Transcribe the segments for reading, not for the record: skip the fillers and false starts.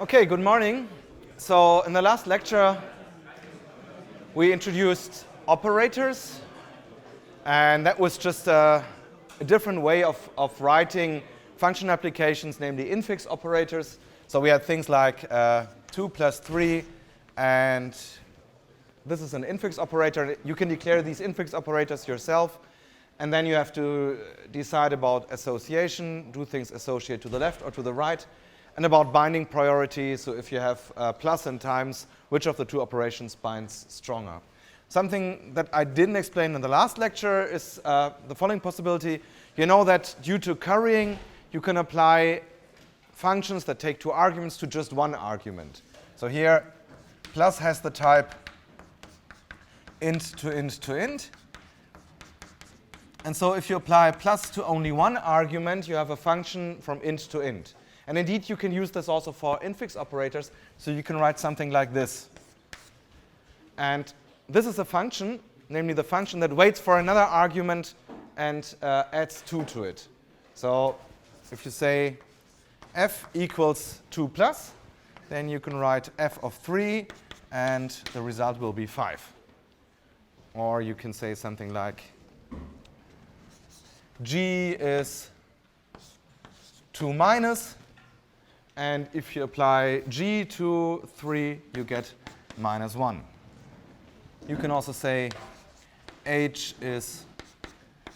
Okay, good morning. So in the last lecture, we introduced operators, and that was just a different way of writing function applications, namely infix operators. So we had things like 2 plus 3, and this is an infix operator. You can declare these infix operators yourself, and then you have to decide about association, do things associate to the left or to the right, and about binding priority. So if you have plus and times, which of the two operations binds stronger? Something that I didn't explain in the last lecture is the following possibility. You know that due to currying, you can apply functions that take two arguments to just one argument. So here, plus has the type int to int to int. And so if you apply plus to only one argument, you have a function from int to int. And indeed, you can use this also for infix operators. So you can write something like this. And this is a function, namely the function that waits for another argument and adds 2 to it. So if you say f equals 2 plus, then you can write f of 3, and the result will be 5. Or you can say something like g is 2 minus, and if you apply g to 3, you get minus 1. You can also say h is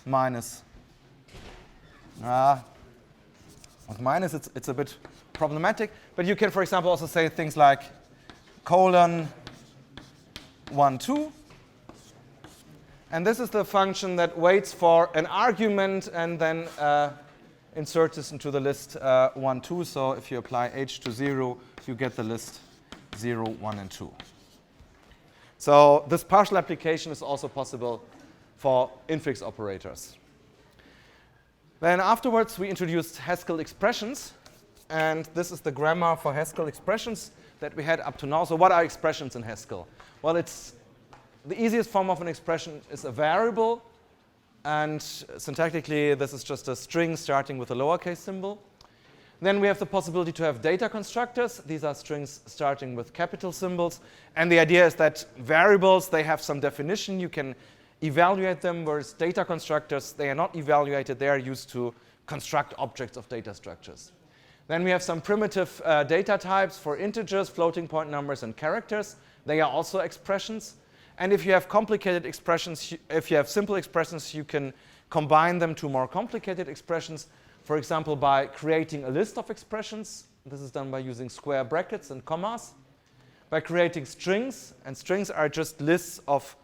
minus. With minus, it's a bit problematic. But you can, for example, also say things like colon 1, 2. And this is the function that waits for an argument and then inserts this into the list 1, 2. So if you apply h to 0, you get the list 0, 1, and 2. So this partial application is also possible for infix operators. Then afterwards, we introduced Haskell Expressions. And this is the grammar for Haskell Expressions that we had up to now. So what are expressions in Haskell? Well, it's the easiest form of an expression is a variable. And syntactically, this is just a string starting with a lowercase symbol. Then we have the possibility to have data constructors. These are strings starting with capital symbols. And the idea is that variables, they have some definition. You can evaluate them, whereas data constructors, they are not evaluated. They are used to construct objects of data structures. Then we have some primitive data types for integers, floating point numbers, and characters. They are also expressions. And if you have complicated expressions, if you have simple expressions, you can combine them to more complicated expressions. For example, by creating a list of expressions. This is done by using square brackets and commas. By creating strings, and strings are just lists of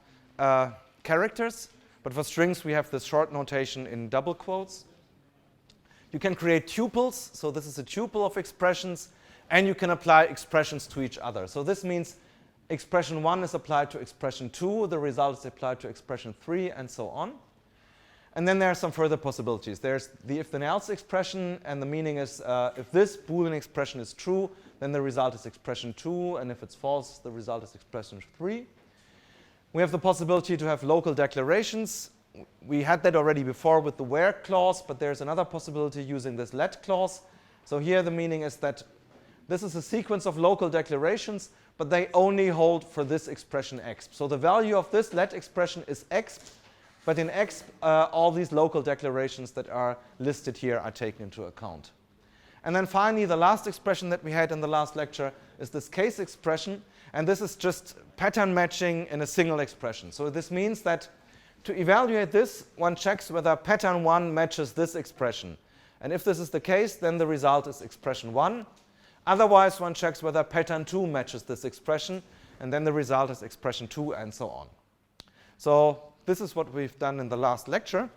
characters. But for strings, we have this short notation in double quotes. You can create tuples. So this is a tuple of expressions. And you can apply expressions to each other. So this means expression 1 is applied to expression 2. The result is applied to expression 3, and so on. And then there are some further possibilities. There's the if-then-else expression, and the meaning is if this Boolean expression is true, then the result is expression 2, and if it's false, the result is expression 3. We have the possibility to have local declarations. We had that already before with the where clause, but there's another possibility using this let clause. So here the meaning is that this is a sequence of local declarations, but they only hold for this expression x. So the value of this let expression is x, but in x, all these local declarations that are listed here are taken into account. And then finally, the last expression that we had in the last lecture is this case expression. And this is just pattern matching in a single expression. So this means that to evaluate this, one checks whether pattern 1 matches this expression. And if this is the case, then the result is expression 1. Otherwise, one checks whether pattern 2 matches this expression, and then the result is expression 2, and so on. So this is what we've done in the last lecture.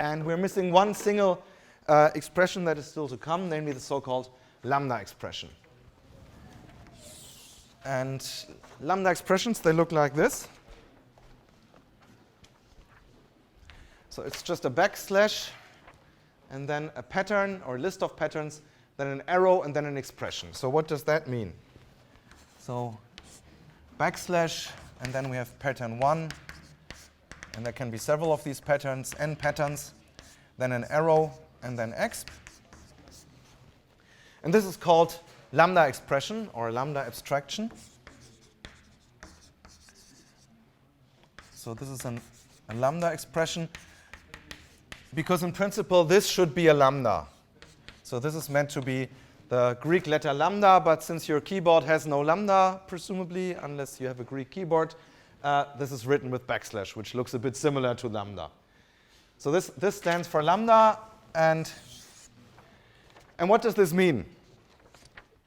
And we're missing one single expression that is still to come, namely the so-called Lambda expression. And Lambda expressions, they look like this. So it's just a backslash, and then a pattern or list of patterns, then an arrow, and then an expression. So what does that mean? So backslash, and then we have pattern 1. And there can be several of these patterns, n patterns, then an arrow, and then x. And this is called lambda expression or a lambda abstraction. So this is a lambda expression, because in principle this should be a lambda. So this is meant to be the Greek letter lambda, but since your keyboard has no lambda, presumably, unless you have a Greek keyboard, this is written with backslash, which looks a bit similar to lambda. So this stands for lambda, and what does this mean?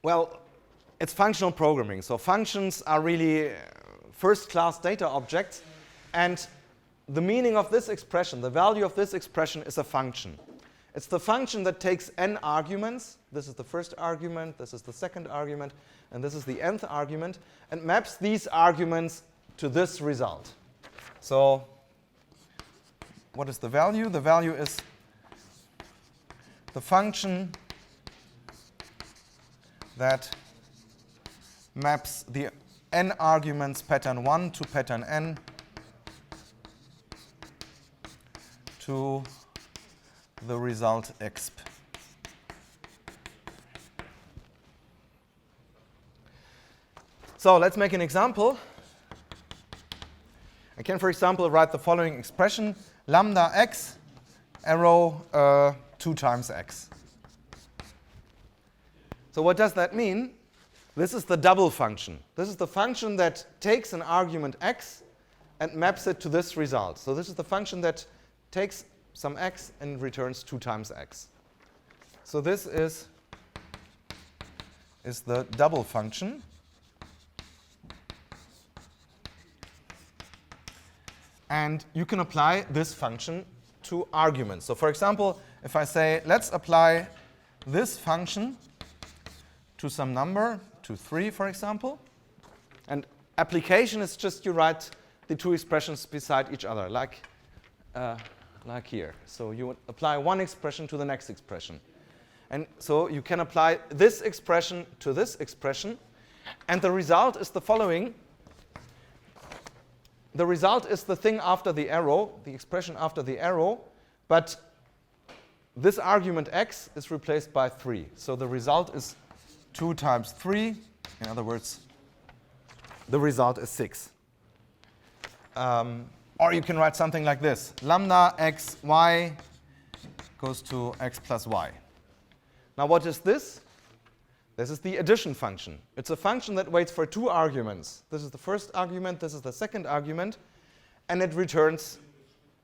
Well, it's functional programming. So functions are really first-class data objects, and the meaning of this expression, the value of this expression, is a function. It's the function that takes n arguments. This is the first argument, this is the second argument, and this is the nth argument, and maps these arguments to this result. So what is the value? The value is the function that maps the n arguments pattern 1 to pattern n to the result exp. So let's make an example. I can, for example, write the following expression: lambda x arrow 2 times x. So what does that mean? This is the double function. This is the function that takes an argument x and maps it to this result. So this is the function that takes some x and returns 2 times x. So this is the double function. And you can apply this function to arguments. So for example, if I say, let's apply this function to some number, to 3, for example. And application is just you write the two expressions beside each other, like here. So you would apply one expression to the next expression. And so you can apply this expression to this expression. And the result is the following. The result is the thing after the arrow, the expression after the arrow. But this argument x is replaced by 3. So the result is 2 times 3. In other words, the result is 6. Or you can write something like this. Lambda x y goes to x plus y. Now what is this? This is the addition function. It's a function that waits for 2 arguments. This is the first argument, this is the second argument, and it returns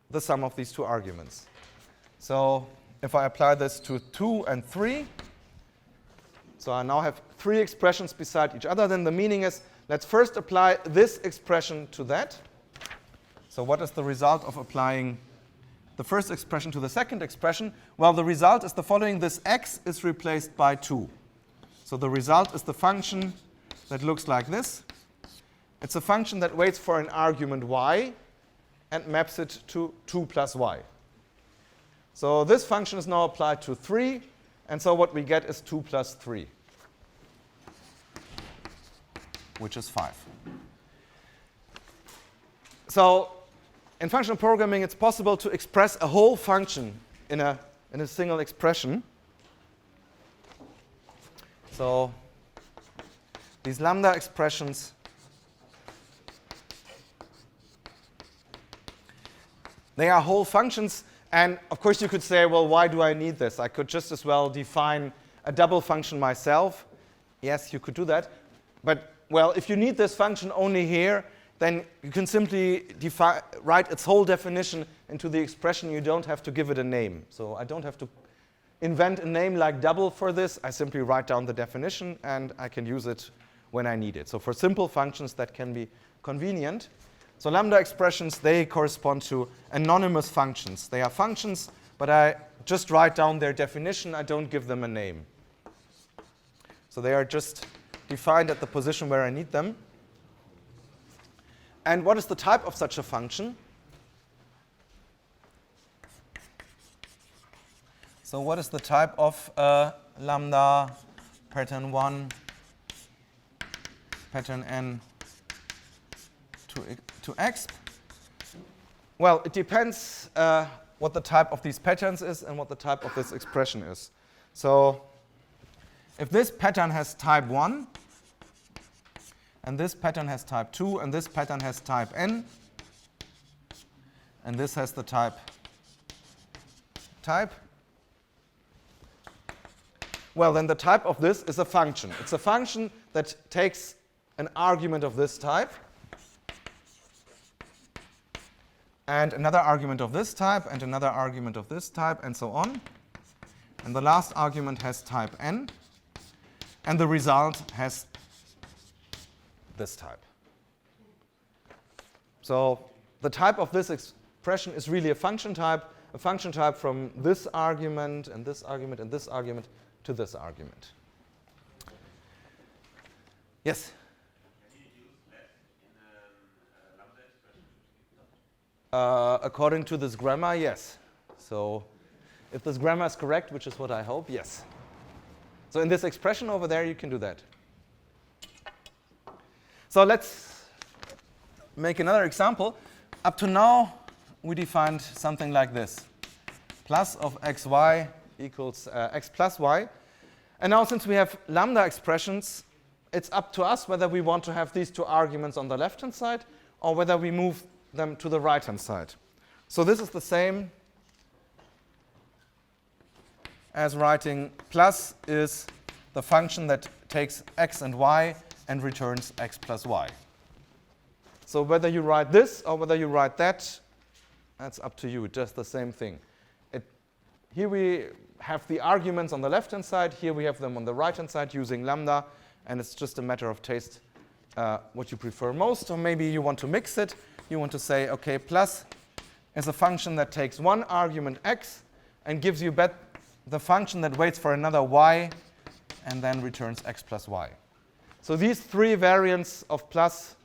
the sum of these 2 arguments. So if I apply this to 2 and 3, so I now have 3 expressions beside each other, then the meaning is, let's first apply this expression to that. So what is the result of applying the first expression to the second expression? Well, the result is the following. This x is replaced by 2. So the result is the function that looks like this. It's a function that waits for an argument y and maps it to 2 plus y. So this function is now applied to 3, and so what we get is 2 plus 3, which is 5. So in functional programming, it's possible to express a whole function in a single expression. So these lambda expressions, they are whole functions. And of course, you could say, well, why do I need this? I could just as well define a double function myself. Yes, you could do that. But, well, if you need this function only here, then you can simply write its whole definition into the expression. You don't have to give it a name. So I don't have to invent a name like double for this. I simply write down the definition, and I can use it when I need it. So for simple functions, that can be convenient. So lambda expressions, they correspond to anonymous functions. They are functions, but I just write down their definition. I don't give them a name. So they are just defined at the position where I need them. And what is the type of such a function? So what is the type of lambda pattern 1, pattern n to exp? Well, it depends what the type of these patterns is and what the type of this expression is. So if this pattern has type 1, and this pattern has type 2, and this pattern has type n, and this has the type, well, then the type of this is a function. It's a function that takes an argument of this type, and another argument of this type, and another argument of this type, and so on. And the last argument has type n, and the result has this type. So the type of this expression is really a function type from this argument, and this argument, and this argument to this argument. Yes? Can you use let in a lambda expression? According to this grammar, yes. So if this grammar is correct, which is what I hope, yes. So in this expression over there, you can do that. So let's make another example. Up to now, we defined something like this. Plus of xy equals x plus y. And now since we have lambda expressions, it's up to us whether we want to have these two arguments on the left-hand side or whether we move them to the right-hand side. So this is the same as writing plus is the function that takes x and y and returns x plus y. So whether you write this or whether you write that, that's up to you, just the same thing. Here we have the arguments on the left-hand side, here we have them on the right-hand side using lambda, and it's just a matter of taste what you prefer most, or maybe you want to mix it. You want to say, okay, plus is a function that takes one argument x and gives you back the function that waits for another y and then returns x plus y. So these three variants of plus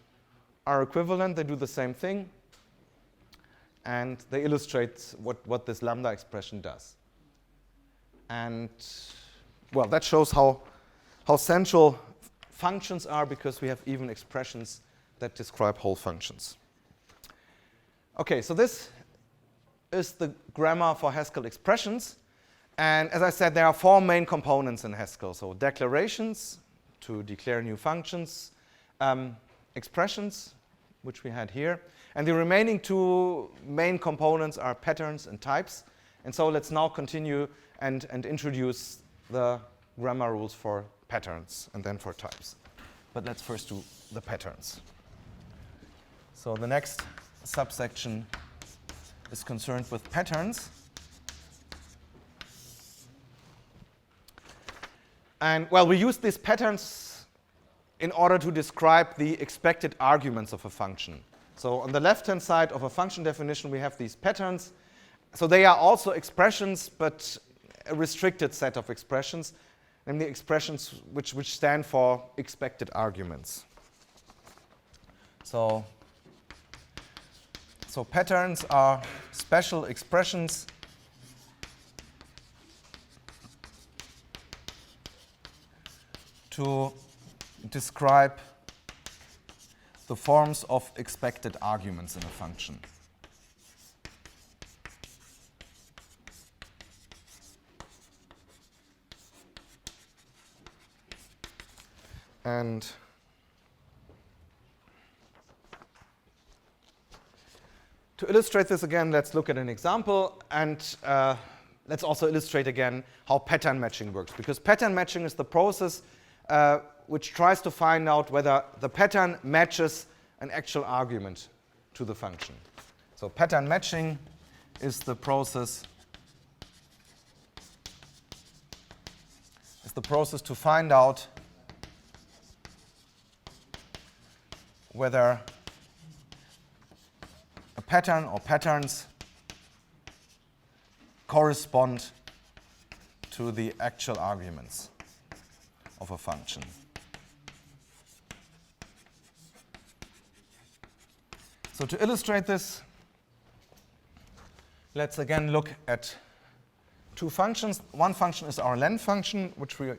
are equivalent. They do the same thing. And they illustrate what this lambda expression does. And, well, that shows how central functions are, because we have even expressions that describe whole functions. OK, so this is the grammar for Haskell expressions. And as I said, there are four main components in Haskell. So declarations, to declare new functions, expressions, which we had here. And the remaining two main components are patterns and types. And so let's now continue and introduce the grammar rules for patterns and then for types. But let's first do the patterns. So the next subsection is concerned with patterns. And, well, we use these patterns in order to describe the expected arguments of a function. So on the left-hand side of a function definition, we have these patterns. So they are also expressions, but a restricted set of expressions, namely expressions which stand for expected arguments. So patterns are special expressions to describe the forms of expected arguments in a function. And to illustrate this again, let's look at an example, and let's also illustrate again how pattern matching works, because pattern matching is the process which tries to find out whether the pattern matches an actual argument to the function. So pattern matching is the process to find out whether a pattern or patterns correspond to the actual arguments of a function. So to illustrate this, let's again look at two functions. One function is our len function, which we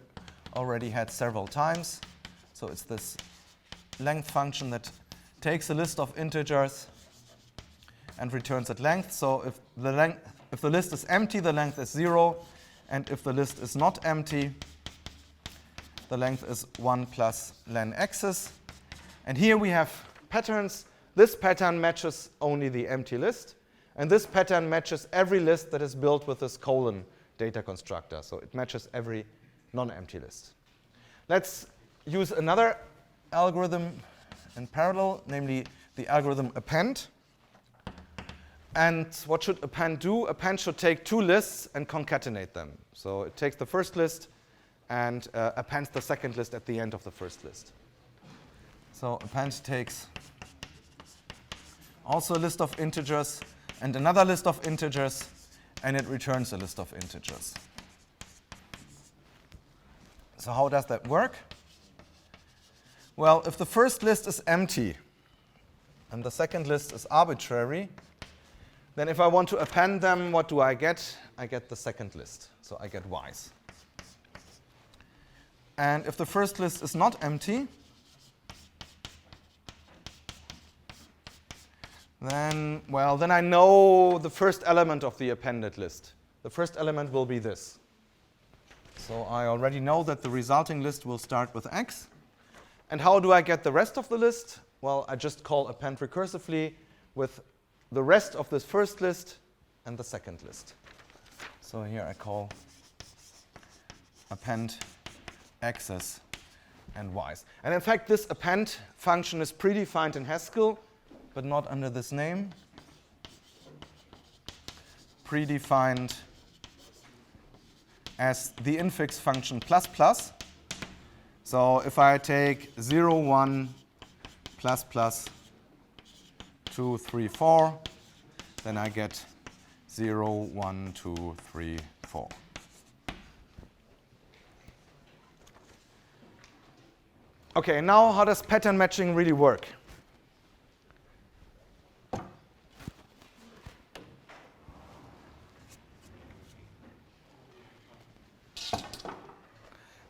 already had several times. So it's this length function that takes a list of integers and returns at length. So if the list is empty, the length is 0. And if the list is not empty, the length is 1 plus len x's. And here we have patterns. This pattern matches only the empty list. And this pattern matches every list that is built with this colon data constructor. So it matches every non-empty list. Let's use another algorithm in parallel, namely the algorithm append. And what should append do? Append should take two lists and concatenate them. So it takes the first list and appends the second list at the end of the first list. So append takes also a list of integers and another list of integers, and it returns a list of integers. So how does that work? Well, if the first list is empty and the second list is arbitrary, then if I want to append them, what do I get? I get the second list. So I get y's. And if the first list is not empty, then I know the first element of the appended list. The first element will be this. So I already know that the resulting list will start with x. And how do I get the rest of the list? Well, I just call append recursively with the rest of this first list and the second list. So here I call append x's and y's. And in fact, this append function is predefined in Haskell, but not under this name. Predefined as the infix function plus plus. So if I take 0, 1, plus plus, 2, 3, 4, then I get 0, 1, 2, 3, 4. Okay, now how does pattern matching really work?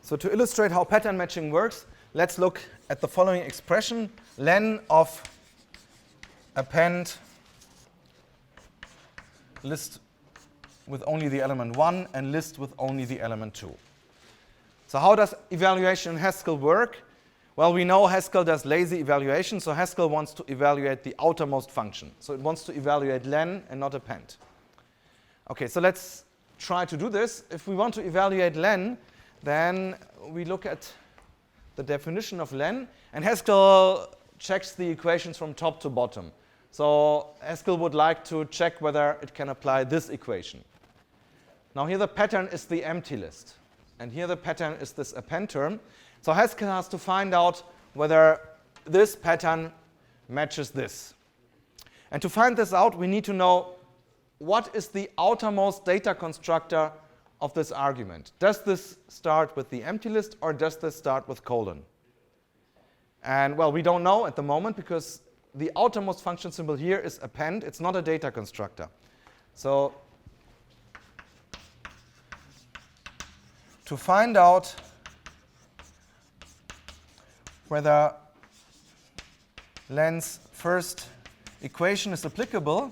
So to illustrate how pattern matching works, let's look at the following expression, len of append list with only the element 1 and list with only the element 2. So how does evaluation in Haskell work? Well, we know Haskell does lazy evaluation, so Haskell wants to evaluate the outermost function. So it wants to evaluate len and not append. Okay, so let's try to do this. If we want to evaluate len, then we look at the definition of len, and Haskell checks the equations from top to bottom. So Haskell would like to check whether it can apply this equation. Now here the pattern is the empty list, and here the pattern is this append term. So Haskell has to find out whether this pattern matches this. And to find this out, we need to know what is the outermost data constructor of this argument. Does this start with the empty list or does this start with colon? And well, we don't know at the moment because the outermost function symbol here is append. It's not a data constructor. So to find out whether len's first equation is applicable,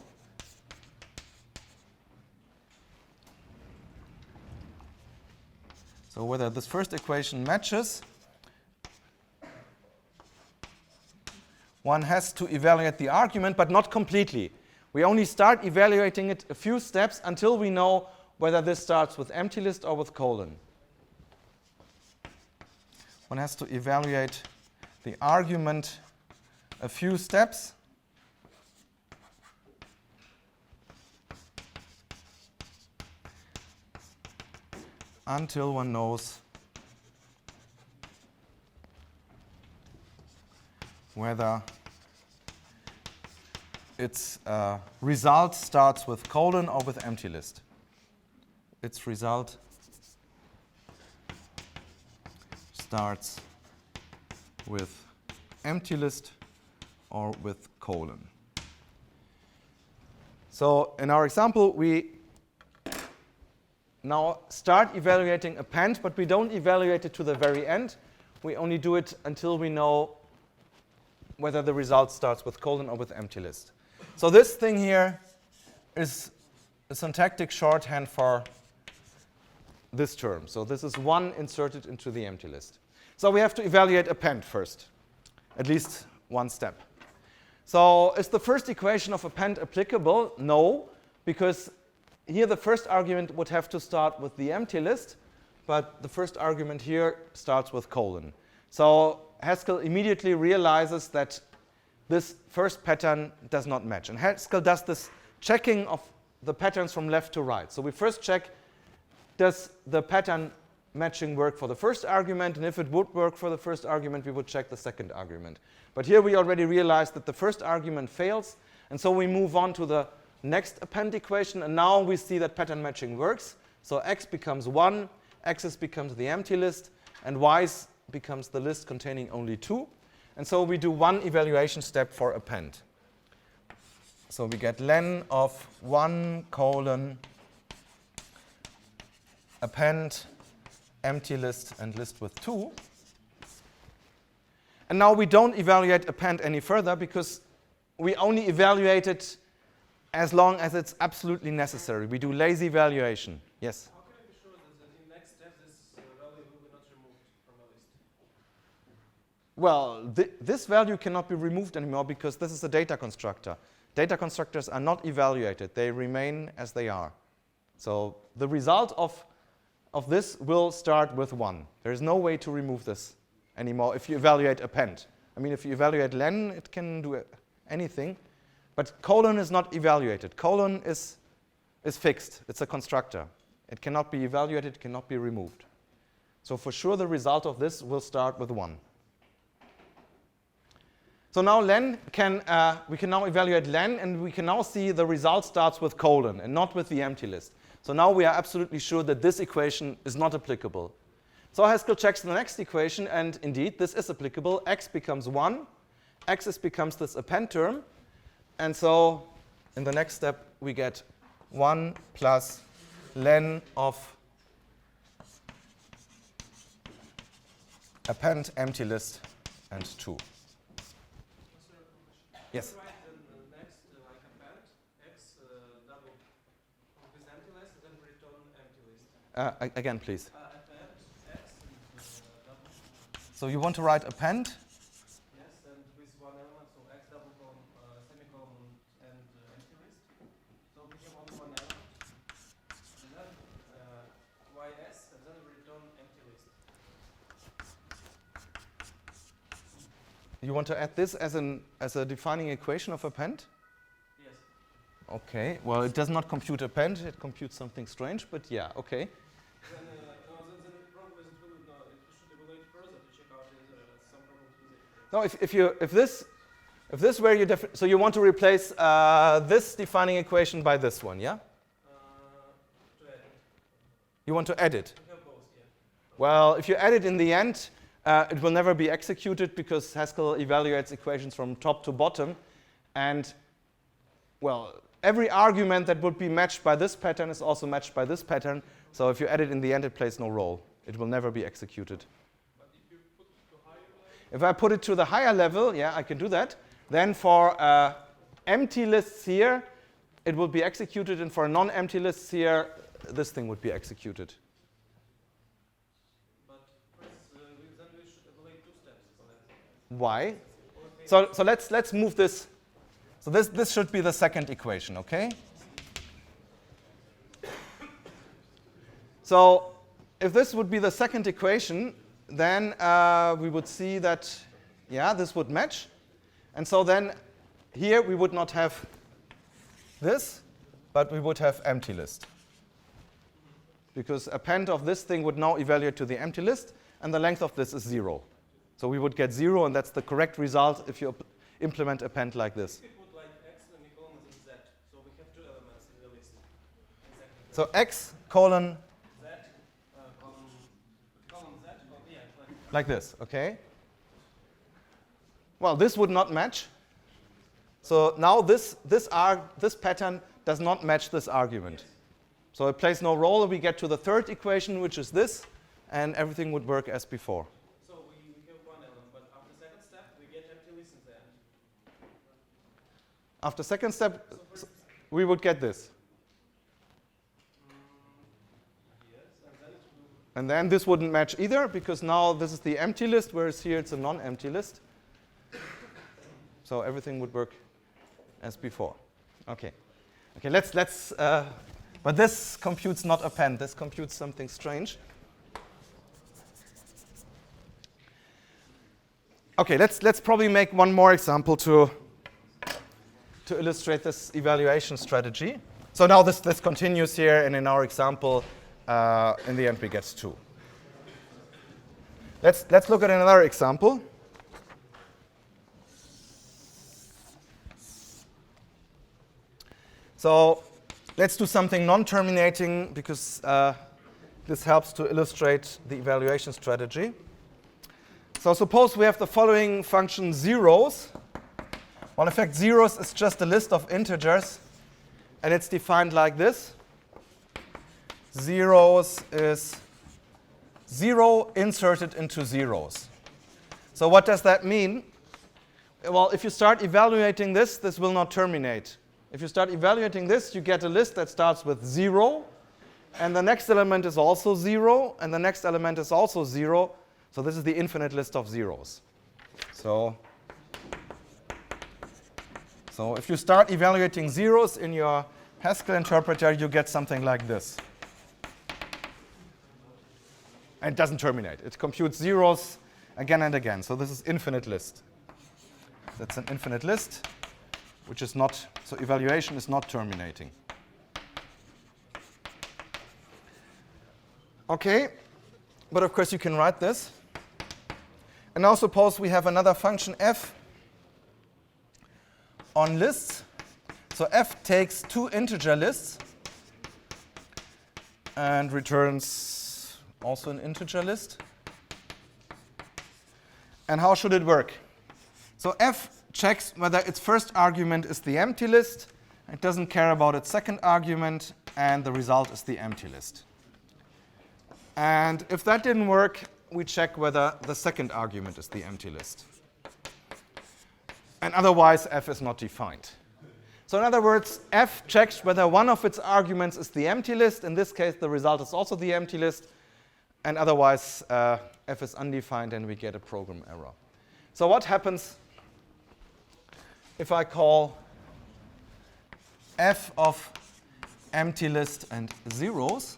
so whether this first equation matches, one has to evaluate the argument, but not completely. We only start evaluating it a few steps until we know whether this starts with empty list or with colon. One has to evaluate the argument a few steps until one knows whether its result starts with colon or with empty list. Its result starts with empty list or with colon. So in our example, we now start evaluating append, but we don't evaluate it to the very end. We only do it until we know whether the result starts with colon or with empty list. So this thing here is a syntactic shorthand for this term. So this is 1 inserted into the empty list. So we have to evaluate append first, at least one step. So is the first equation of append applicable? No, because here the first argument would have to start with the empty list, but the first argument here starts with colon. So Haskell immediately realizes that this first pattern does not match. And Haskell does this checking of the patterns from left to right. So we first check, does the pattern matching work for the first argument? And if it would work for the first argument, we would check the second argument. But here we already realized that the first argument fails. And so we move on to the next append equation. And now we see that pattern matching works. So x becomes 1, x's becomes the empty list, and y's becomes the list containing only 2. And so we do one evaluation step for append. So we get len of 1 colon append empty list and list with 2. And now we don't evaluate append any further because we only evaluate it as long as it's absolutely necessary. We do lazy evaluation. Yes? How can I be sure that in the next step this value will be not removed from the list? Well, this value cannot be removed anymore because this is a data constructor. Data constructors are not evaluated. They remain as they are. So the result of this will start with 1. There is no way to remove this anymore if you evaluate append. I mean, if you evaluate len, it can do anything. But colon is not evaluated. Colon is fixed. It's a constructor. It cannot be evaluated. It cannot be removed. So for sure, the result of this will start with 1. So now len we can now evaluate len, and we can now see the result starts with colon and not with the empty list. So now we are absolutely sure that this equation is not applicable. So Haskell checks the next equation, and indeed, this is applicable. X becomes 1. X becomes this append term. And so in the next step, we get 1 plus len of append empty list and 2. Yes? Write the next like append x double with empty list and then return empty list. Again, please. Append x and double. So you want to write append? Yes, and with one element, so x double colon, semicolon, and empty list. So we have only one element. And then ys, and then return empty list. You want to add this as a defining equation of append? Yes. Okay. Well, it does not compute append. It computes something strange, but yeah, okay. Then the problem is it should evaluate further to check out some problems with it. No, if this were your so you want to replace this defining equation by this one, yeah? To add it. You want to add it? We have both, yeah. Well, if you add it in the end, it will never be executed because Haskell evaluates equations from top to bottom. And, well, every argument that would be matched by this pattern is also matched by this pattern. So if you add it in the end, it plays no role. It will never be executed. But if you put it to higher level? If I put it to the higher level, yeah, I can do that. Then for empty lists here, it will be executed. And for non-empty lists here, this thing would be executed. Then we should evaluate 2 steps. Why? So let's move this. So this should be the second equation, okay? So if this would be the second equation, then we would see that, yeah, this would match. And so then here we would not have this, but we would have empty list. Because append of this thing would now evaluate to the empty list, and the length of this is 0. So we would get 0, and that's the correct result if you implement append like this. If we put like x semicolon and z, so we have 2 elements in the list. Exactly. So x colon Z, colon z, yeah, like this, okay? Well, this would not match. So now this pattern does not match this argument. Yes. So it plays no role. We get to the third equation, which is this, and everything would work as before. So we have one element, but after second step, we get empty list in the end. After second step, we would get this. Yes, and then it will And then this wouldn't match either, because now this is the empty list, whereas here it's a non-empty list. So everything would work as before. Okay. Okay, but this computes not append. This computes something strange. Okay, let's probably make one more example to illustrate this evaluation strategy. So now this continues here, and in our example, in the end we get 2. Let's look at another example. So let's do something non-terminating, because this helps to illustrate the evaluation strategy. So suppose we have the following function zeros. Well, in fact, zeros is just a list of integers, and it's defined like this. Zeros is 0 inserted into zeros. So what does that mean? Well, if you start evaluating this, this will not terminate. If you start evaluating this, you get a list that starts with 0, and the next element is also 0, and the next element is also 0. So this is the infinite list of zeros. So if you start evaluating zeros in your Haskell interpreter, you get something like this. And it doesn't terminate. It computes zeros again and again. So this is infinite list. That's an infinite list, which is not, so evaluation is not terminating. Okay, but of course you can write this. And now suppose we have another function f on lists. So f takes 2 integer lists and returns also an integer list. And how should it work? So f checks whether its first argument is the empty list. It doesn't care about its second argument, and the result is the empty list. And if that didn't work, we check whether the second argument is the empty list. And otherwise, f is not defined. So in other words, f checks whether one of its arguments is the empty list. In this case, the result is also the empty list. And otherwise, f is undefined, and we get a program error. So what happens if I call f of empty list and zeros?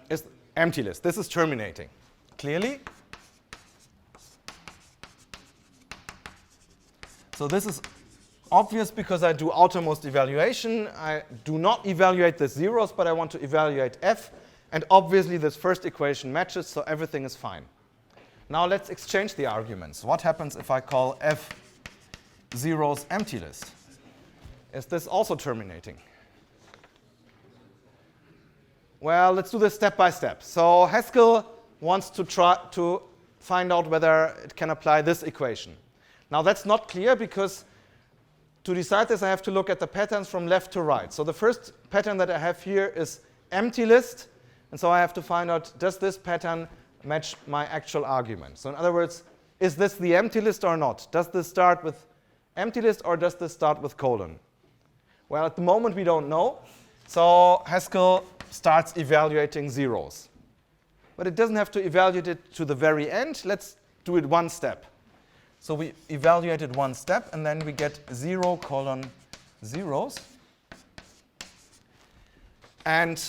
Is empty list. This is terminating, clearly. So this is obvious because I do outermost evaluation. I do not evaluate the zeros, but I want to evaluate f. And obviously, this first equation matches, so everything is fine. Now let's exchange the arguments. What happens if I call f zeros empty list? Is this also terminating? Well, let's do this step by step. So Haskell wants to try to find out whether it can apply this equation. Now that's not clear, because to decide this, I have to look at the patterns from left to right. So the first pattern that I have here is empty list. And so I have to find out, does this pattern match my actual argument? So in other words, is this the empty list or not? Does this start with empty list, or does this start with colon? Well, at the moment, we don't know. So Haskell starts evaluating zeros. But it doesn't have to evaluate it to the very end. Let's do it one step. So we evaluated one step, and then we get 0 colon zeros. And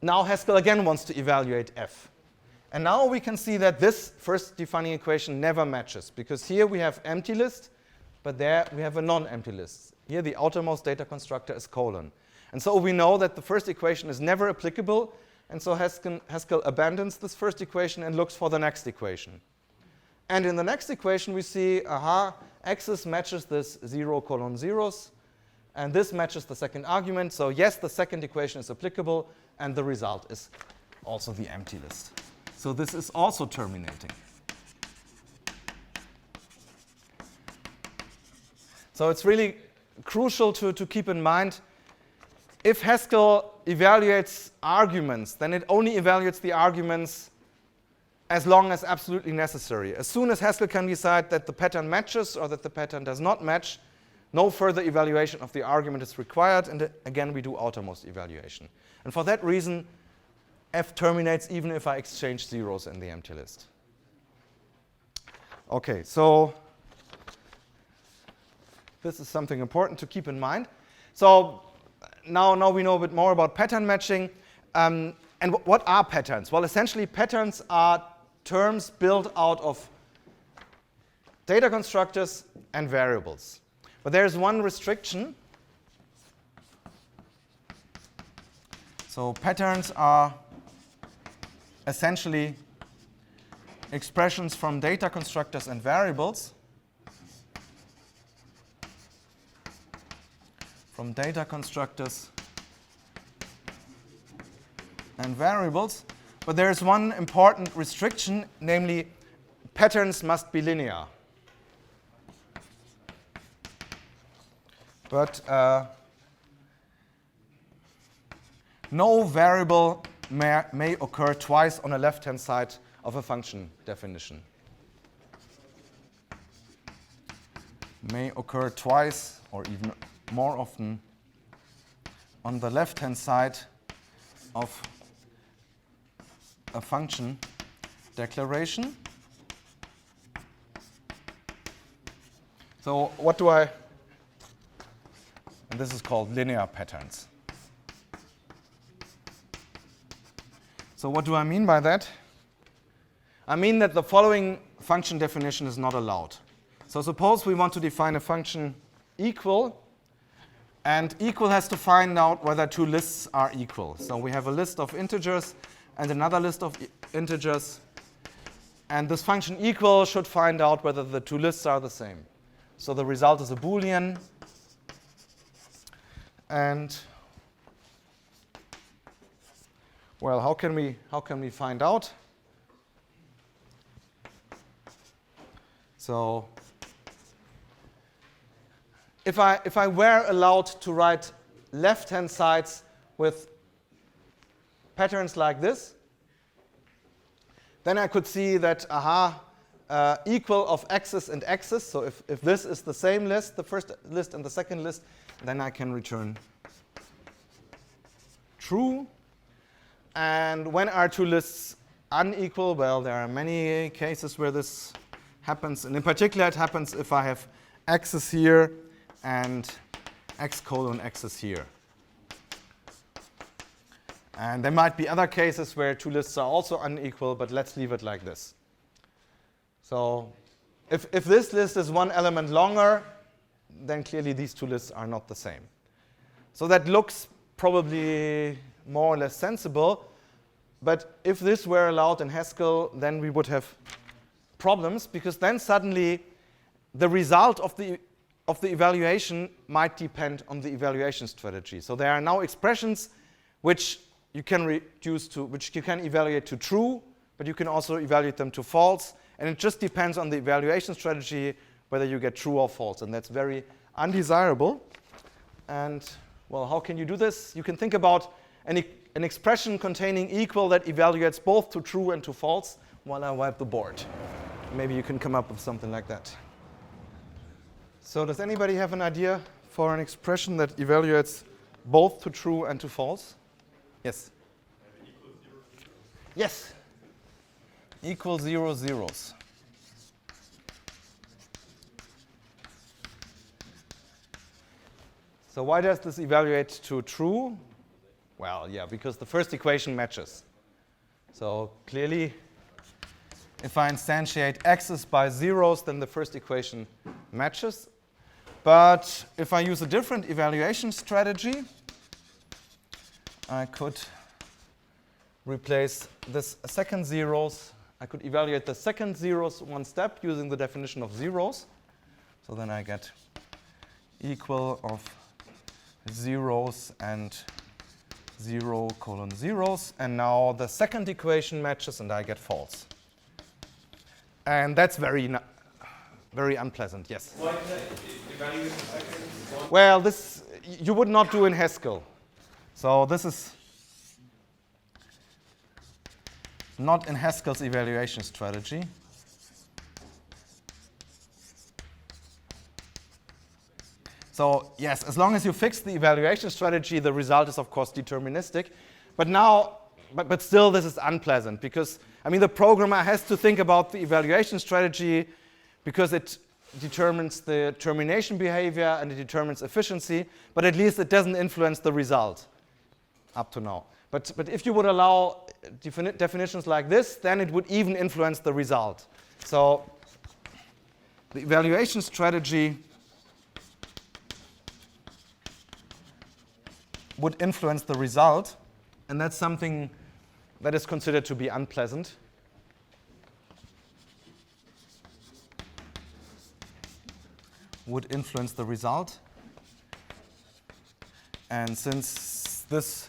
now Haskell again wants to evaluate f. And now we can see that this first defining equation never matches, because here we have empty list, but there we have a non-empty list. Here the outermost data constructor is colon. And so we know that the first equation is never applicable, and so Haskell abandons this first equation and looks for the next equation. And in the next equation we see, axis matches this 0 colon zeros, and this matches the second argument. So yes, the second equation is applicable, and the result is also the empty list. So this is also terminating. So it's really crucial to keep in mind, if Haskell evaluates arguments, then it only evaluates the arguments as long as absolutely necessary. As soon as Haskell can decide that the pattern matches or that the pattern does not match, no further evaluation of the argument is required, and again we do outermost evaluation. And for that reason, f terminates even if I exchange zeros in the empty list. Okay, so this is something important to keep in mind. So now we know a bit more about pattern matching. And what are patterns? Well, essentially patterns are terms built out of data constructors and variables. But there's one restriction. So patterns are essentially expressions from data constructors and variables. From data constructors and variables. But there's one important restriction, namely patterns must be linear. But no variable may occur twice on the left-hand side of a function definition. May occur twice or even more often on the left-hand side of a function declaration. So what do I, and this is called linear patterns. So what do I mean by that? I mean that the following function definition is not allowed. So suppose we want to define a function equal, and equal has to find out whether two lists are equal. So we have a list of integers and another list of integers, and this function equal should find out whether the two lists are the same. So the result is a Boolean, and well, how can we find out? So if I were allowed to write left-hand sides with patterns like this, then I could see that, equal of x's and x's. So if this is the same list, the first list and the second list, then I can return true. And when are two lists unequal? Well, there are many cases where this happens. And in particular, it happens if I have x's here and x colon x's here. And there might be other cases where two lists are also unequal, but let's leave it like this. So if this list is one element longer, then clearly these two lists are not the same. So that looks probably more or less sensible. But if this were allowed in Haskell, then we would have problems, because then suddenly the result of the evaluation might depend on the evaluation strategy. So there are now expressions which you can reduce to, which you can evaluate to true, but you can also evaluate them to false. And it just depends on the evaluation strategy whether you get true or false. And that's very undesirable. And well, how can you do this? You can think about an expression containing equal that evaluates both to true and to false while I wipe the board. Maybe you can come up with something like that. So does anybody have an idea for an expression that evaluates both to true and to false? Yes? Yes. Equal 0, zeros. So why does this evaluate to true? Well, yeah, because the first equation matches. So clearly, if I instantiate x's by zeros, then the first equation matches. But if I use a different evaluation strategy, I could replace this second zeros. I could evaluate the second zeros one step using the definition of zeros. So then I get equal of zeros and 0 colon zeros. And now the second equation matches and I get false. And that's very unpleasant, yes? Why did I evaluate the second one? Well, this you would not do in Haskell. So this is not in Haskell's evaluation strategy. So yes, as long as you fix the evaluation strategy, the result is of course deterministic. But now, but still this is unpleasant because, I mean, the programmer has to think about the evaluation strategy because it determines the termination behavior and it determines efficiency, but at least it doesn't influence the result up to now. But if you would allow definitions like this, then it would even influence the result. So the evaluation strategy would influence the result, and that's something that is considered to be unpleasant. Would influence the result. And since this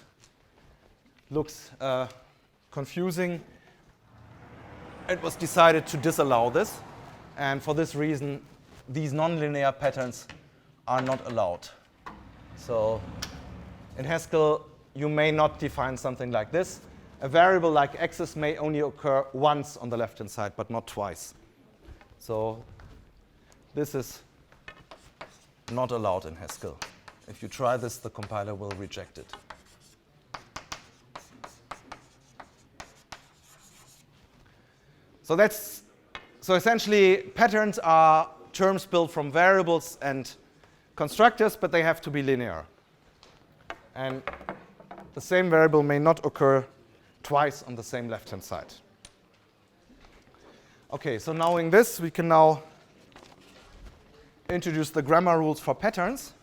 looks confusing, it was decided to disallow this. And for this reason, these nonlinear patterns are not allowed. So in Haskell, you may not define something like this. A variable like axis may only occur once on the left-hand side, but not twice. So this is not allowed in Haskell. If you try this, the compiler will reject it. So essentially, patterns are terms built from variables and constructors, but they have to be linear. And the same variable may not occur twice on the same left-hand side. Okay, so knowing this, we can now introduce the grammar rules for patterns.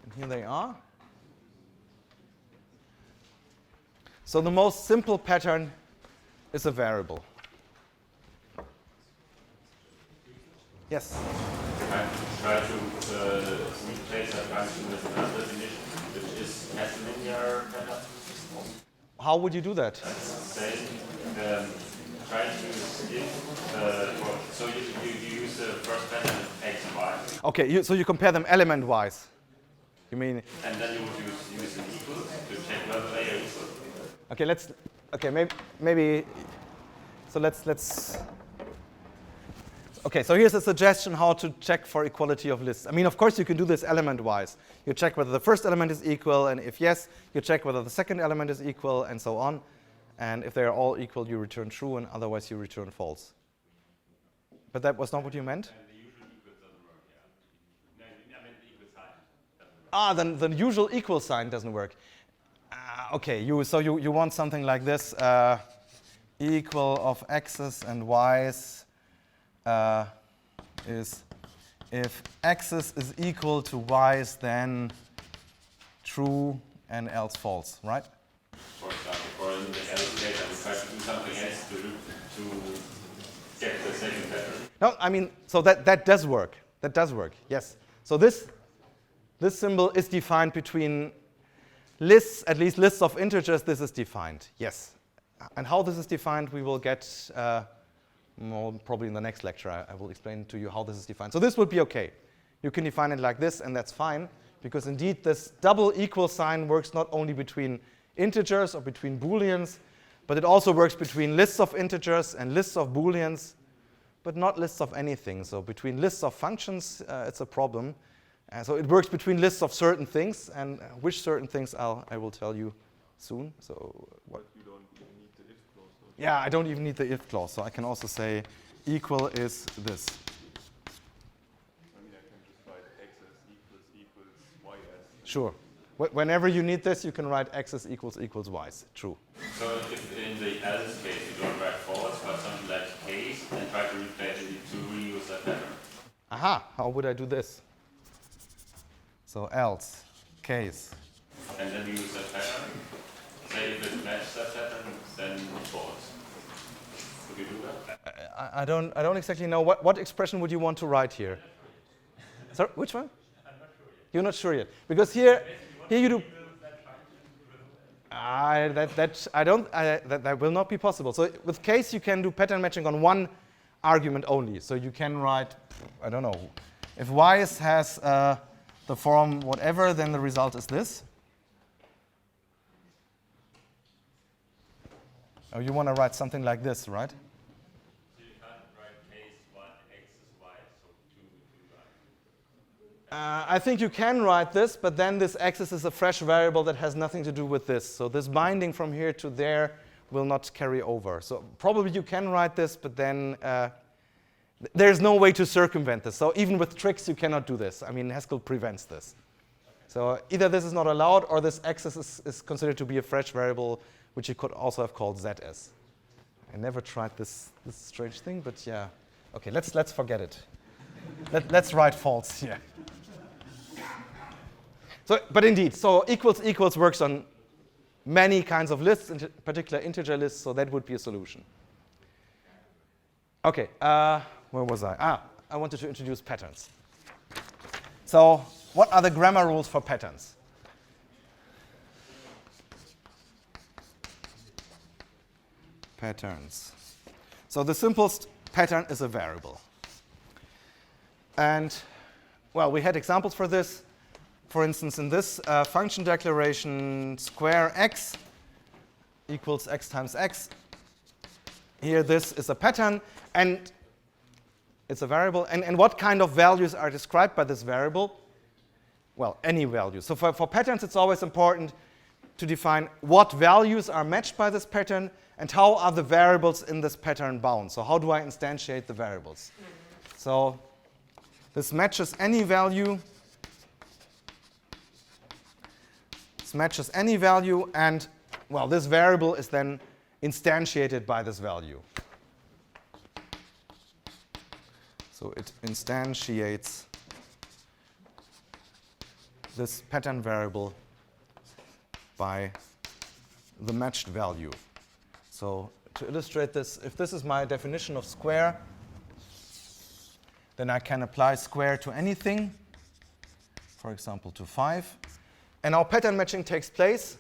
And here they are. So the most simple pattern is a variable. Yes? I try to replace that function with another definition, which is as a linear pattern. How would you do that? Saying, try to skip, so you use the first pattern x and y. Okay, so you compare them element-wise. You mean? And then you would use an equal to check whether they are equal. Okay, maybe. So let's. Okay, so here's a suggestion how to check for equality of lists. I mean, of course, you can do this element-wise. You check whether the first element is equal, and if yes, you check whether the second element is equal, and so on. And if they are all equal, you return true, and otherwise you return false. But that was not what you meant? And the usual equals doesn't work, yeah. No, I meant the equal sign doesn't work. Then the usual equal sign doesn't work. Okay, so you want something like this, equal of x's and y's is if x's is equal to y's, then true and else false, right? For example, for in the else case, I would try to do something else to get the second pattern. No, I mean, so that does work. That does work, yes. So this symbol is defined between lists, at least lists of integers. This is defined, yes. And how this is defined, we will get more probably in the next lecture. I will explain to you how this is defined. So this would be okay. You can define it like this, and that's fine, because indeed this double equal sign works not only between integers or between booleans, but it also works between lists of integers and lists of booleans, but not lists of anything. So between lists of functions, it's a problem. So it works between lists of certain things, and which certain things I will tell you soon. So what? But you don't even need the if clause. Yeah, I don't even need the if clause. So I can also say equal is this. I mean, I can just write x's equals ys. Sure. Whenever you need this, you can write x's equals y's. True. So if in the else case you don't write false, but something like case, and try to replace it to reuse that pattern. Aha, how would I do this? So else, case. And then use that pattern. Say if it matches that pattern, then false. Could you do that? I don't exactly know. What expression would you want to write here? Sorry, which one? I'm not sure yet. You're not sure yet. Because here you do. That will not be possible. So with case, you can do pattern matching on one argument only. So you can write, I don't know, if y has the form whatever, then the result is this. Oh, you want to write something like this, right? So you can't write case 1 x is y, so 2 I think you can write this, but then this axis is a fresh variable that has nothing to do with this. So this binding from here to there will not carry over. So probably you can write this, but then there's no way to circumvent this. So even with tricks, you cannot do this. I mean, Haskell prevents this. So either this is not allowed, or this axis is considered to be a fresh variable, which you could also have called ZS. I never tried this strange thing, but yeah. OK, let's forget it. Let's write false here. So, but indeed, so equals equals works on many kinds of lists, in particular integer lists, so that would be a solution. OK, where was I? I wanted to introduce patterns. So what are the grammar rules for patterns? Patterns. So the simplest pattern is a variable. And, well, we had examples for this. For instance, in this function declaration, square x equals x times x. Here, this is a pattern, and it's a variable. And what kind of values are described by this variable? Well, any value. So for patterns, it's always important to define what values are matched by this pattern and how are the variables in this pattern bound. So how do I instantiate the variables? So this matches any value. This matches any value, and, well, this variable is then instantiated by this value. So it instantiates this pattern variable by the matched value. So to illustrate this, if this is my definition of square, then I can apply square to anything, for example, to 5. And our pattern matching takes place,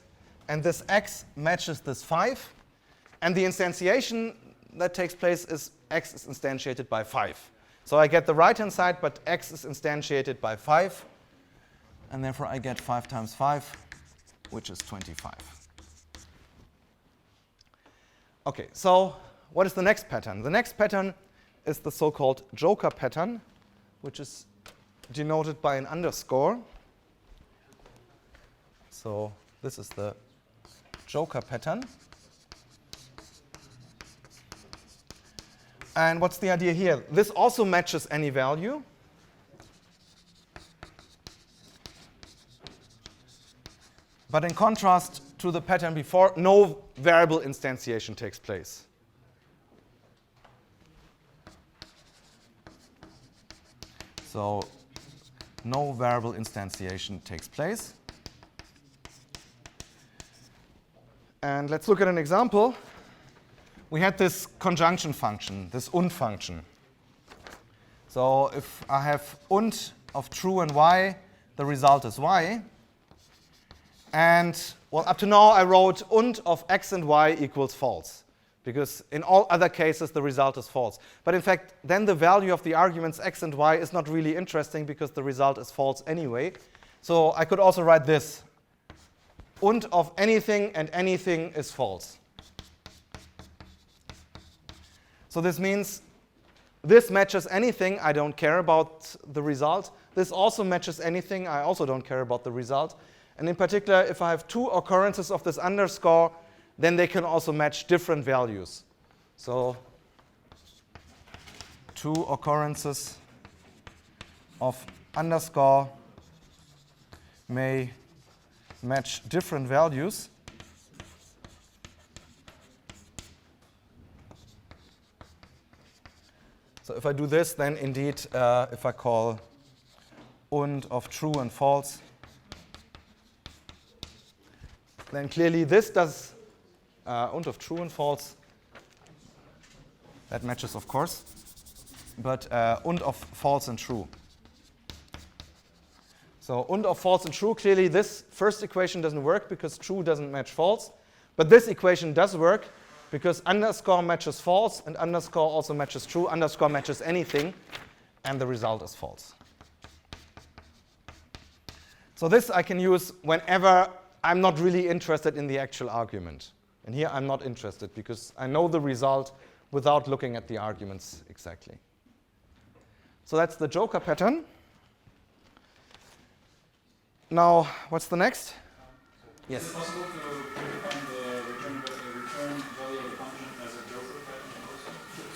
and this x matches this 5. And the instantiation that takes place is x is instantiated by 5. So I get the right-hand side, but x is instantiated by 5. And therefore, I get 5 times 5, which is 25. OK, so what is the next pattern? The next pattern is the so-called joker pattern, which is denoted by an underscore. So this is the joker pattern. And what's the idea here? This also matches any value. But in contrast to the pattern before, no variable instantiation takes place. So no variable instantiation takes place. And let's look at an example. We had this conjunction function, this und function. So if I have und of true and y, the result is y. And, well, up to now, I wrote und of x and y equals false, because in all other cases, the result is false. But in fact, then the value of the arguments x and y is not really interesting, because the result is false anyway. So I could also write this. Und of anything and anything is false. So this means this matches anything. I don't care about the result. This also matches anything. I also don't care about the result. And in particular, if I have two occurrences of this underscore, then they can also match different values. So two occurrences of underscore may match different values. So if I do this, then indeed, if I call und of true and false, then clearly this does und of true and false. That matches, of course. But und of false and true. So und of false and true, clearly this first equation doesn't work because true doesn't match false. But this equation does work because underscore matches false and underscore also matches true. Underscore matches anything, and the result is false. So this I can use whenever I'm not really interested in the actual argument. And here I'm not interested because I know the result without looking at the arguments exactly. So that's the joker pattern. now what's the next? Yes. Is it possible to predefine the return value of the function as a joker pattern also?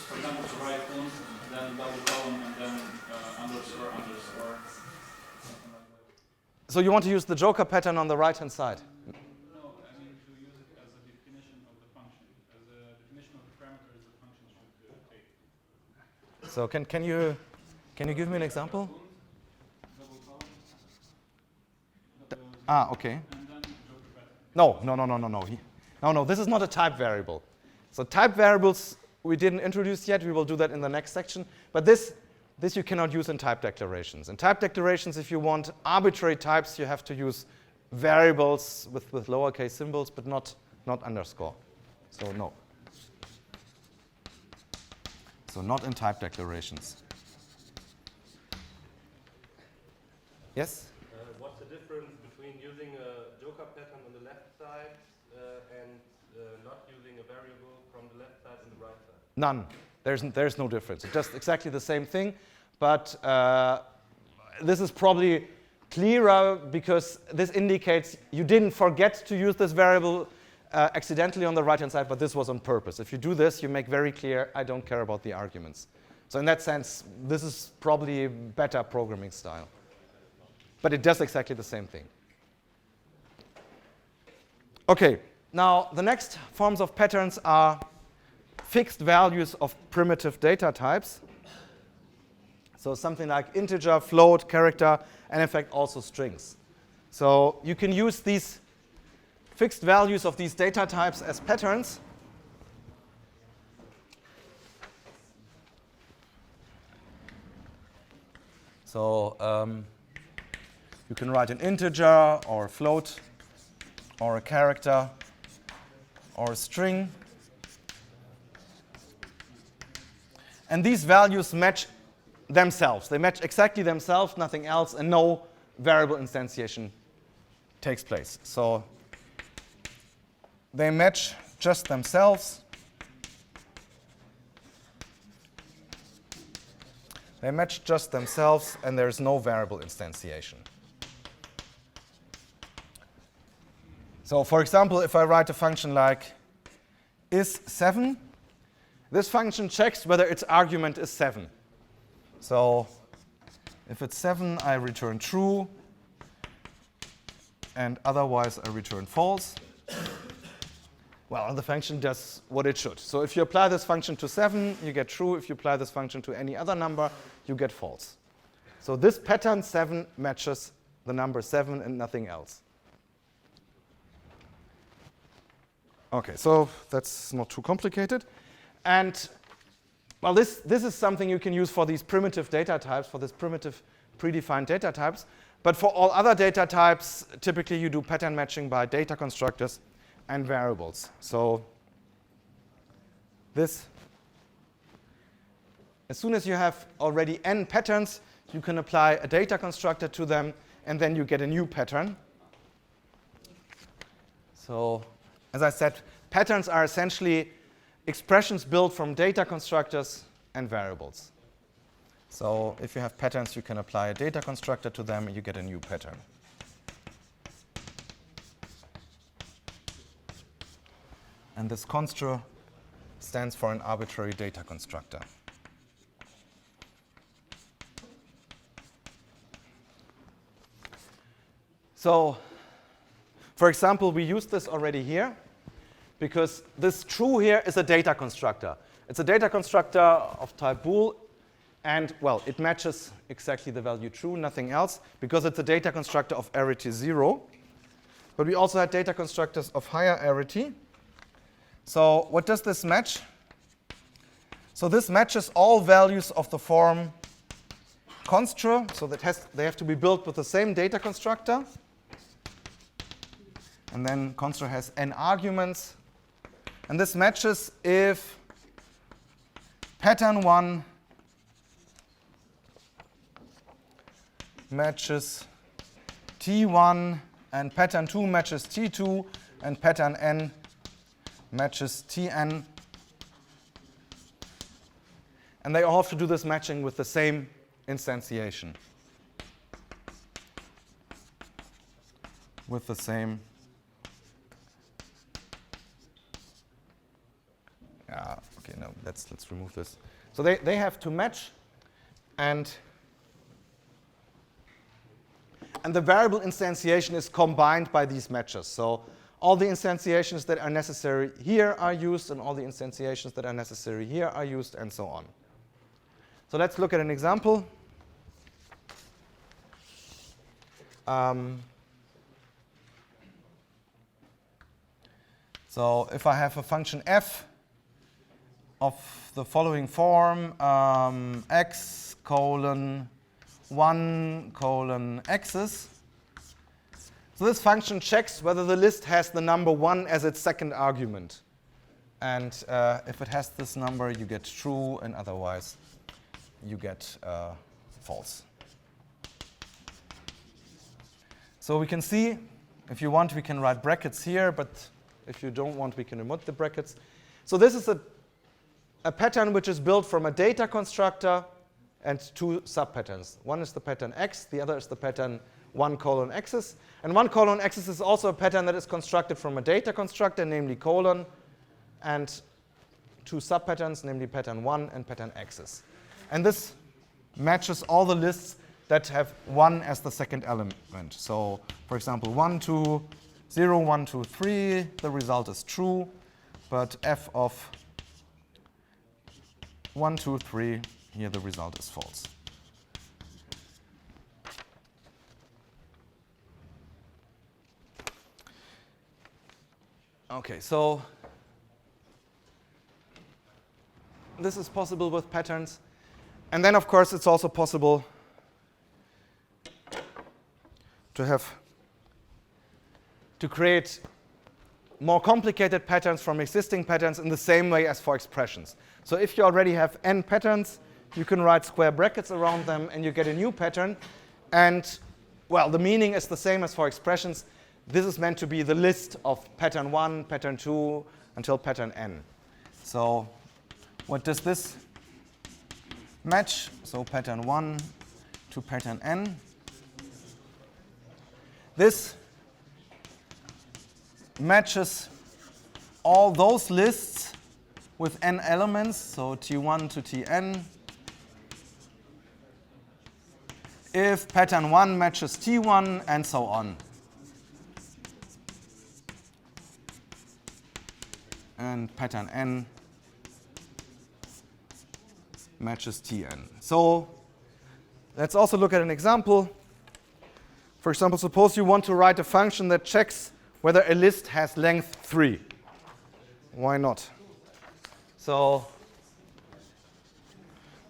For example, to write const, then double column, and then underscore, underscore, something like that. So you want to use the joker pattern on the right-hand side? No, I mean to use it as a definition of the function, as a definition of the parameters the function should take. So can you give me an example? Double column. Okay. And then joker pattern. No, this is not a type variable. So type variables we didn't introduce yet. We will do that in the next section. But this you cannot use in type declarations. In type declarations, if you want arbitrary types, you have to use variables with lowercase symbols, but not underscore. So no. So not in type declarations. Yes? What's the difference between using a joker pattern on the left side and not using a variable from the left side and the right side? None. There's no difference. It's just exactly the same thing, but this is probably clearer because this indicates you didn't forget to use this variable accidentally on the right-hand side, but this was on purpose. If you do this, you make very clear, I don't care about the arguments. So in that sense, this is probably a better programming style. But it does exactly the same thing. OK, now the next forms of patterns are fixed values of primitive data types. So something like integer, float, character, and in fact also strings. So you can use these fixed values of these data types as patterns. So you can write an integer or a float or a character or a string. And these values match themselves. They match exactly themselves, nothing else, and no variable instantiation takes place. So they match just themselves. They match just themselves, and there's no variable instantiation. So for example, if I write a function like is7, this function checks whether its argument is 7. So if it's 7, I return true, and otherwise I return false. Well, the function does what it should. So if you apply this function to 7, you get true. If you apply this function to any other number, you get false. So this pattern 7 matches the number 7 and nothing else. OK, so that's not too complicated. And well, this is something you can use for these primitive data types, for this primitive predefined data types. But for all other data types, typically you do pattern matching by data constructors and variables. So this, as soon as you have already n patterns, you can apply a data constructor to them, and then you get a new pattern. So as I said, patterns are essentially expressions built from data constructors and variables. So if you have patterns, you can apply a data constructor to them, and you get a new pattern. And this constructor stands for an arbitrary data constructor. So for example, we used this already here, because this true here is a data constructor. It's a data constructor of type bool, and well, it matches exactly the value true, nothing else, because it's a data constructor of arity 0. But we also had data constructors of higher arity. So what does this match? So this matches all values of the form constructor, so that they have to be built with the same data constructor. And then constructor has n arguments. And this matches if pattern 1 matches T1, and pattern 2 matches T2, and pattern n matches Tn. And they all have to do this matching with the same instantiation. with the same. Okay, no, let's remove this. So they have to match, and the variable instantiation is combined by these matches. So all the instantiations that are necessary here are used, and all the instantiations that are necessary here are used, and so on. So let's look at an example. So if I have a function f of the following form, x colon 1 colon x's. So this function checks whether the list has the number 1 as its second argument. And if it has this number, you get true, and otherwise you get false. So we can see, if you want, we can write brackets here, but if you don't want, we can omit the brackets. So this is a pattern which is built from a data constructor and two subpatterns. One is the pattern x, the other is the pattern 1 colon x's. And 1 colon x's is also a pattern that is constructed from a data constructor, namely colon, and two subpatterns, namely pattern 1 and pattern x's. And this matches all the lists that have 1 as the second element. So, for example, 1, 2, 0, 1, 2, 3, the result is true, but f of 1, 2, 3, here the result is false. Okay, so this is possible with patterns. And then, of course, it's also possible to create more complicated patterns from existing patterns in the same way as for expressions. So if you already have n patterns, you can write square brackets around them, and you get a new pattern. And, well, the meaning is the same as for expressions. This is meant to be the list of pattern 1, pattern 2, until pattern n. So what does this match? So pattern 1 to pattern n. This matches all those lists with n elements, so t1 to tn. If pattern 1 matches t1, and so on. And pattern n matches tn. So let's also look at an example. For example, suppose you want to write a function that checks whether a list has length 3. Why not? So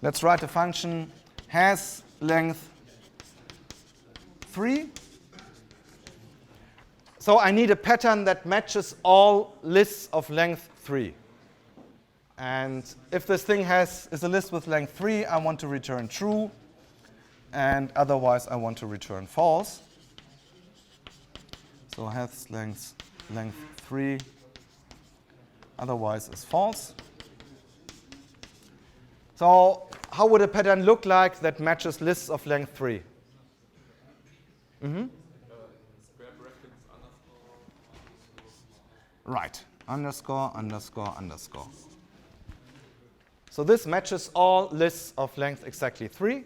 let's write a function has length 3. So I need a pattern that matches all lists of length 3. And if this thing is a list with length 3, I want to return true. And otherwise, I want to return false. So has length 3, otherwise is false. So how would a pattern look like that matches lists of length 3? Square brackets, Right. Underscore, underscore, underscore. So this matches all lists of length exactly 3.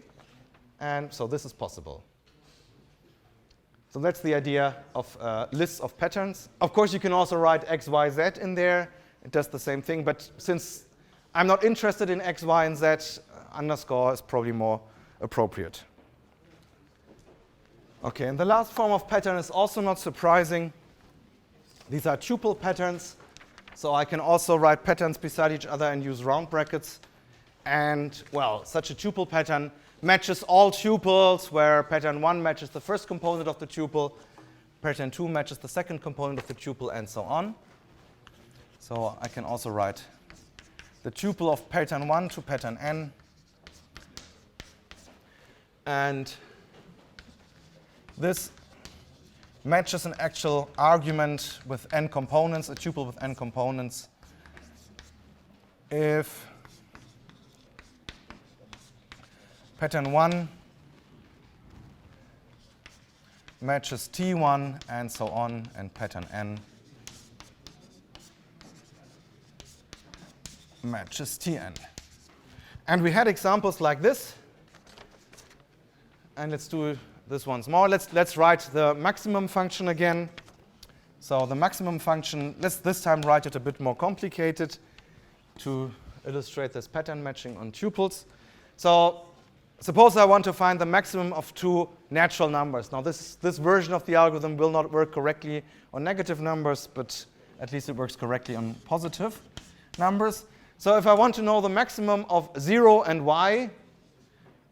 And so this is possible. So that's the idea of lists of patterns. Of course, you can also write x, y, z in there. It does the same thing. But since I'm not interested in x, y, and z, underscore is probably more appropriate. OK, and the last form of pattern is also not surprising. These are tuple patterns. So I can also write patterns beside each other and use round brackets. And, well, such a tuple pattern matches all tuples, where pattern 1 matches the first component of the tuple, pattern 2 matches the second component of the tuple, and so on. So I can also write the tuple of pattern 1 to pattern n. And this matches an actual argument with n components, a tuple with n components, if pattern 1 matches T1, and so on, and pattern N matches Tn. And we had examples like this. And let's do this once more. Let's write the maximum function again. So the maximum function, let's this time write it a bit more complicated to illustrate this pattern matching on tuples. So suppose I want to find the maximum of two natural numbers. Now this version of the algorithm will not work correctly on negative numbers, but at least it works correctly on positive numbers. So if I want to know the maximum of 0 and y,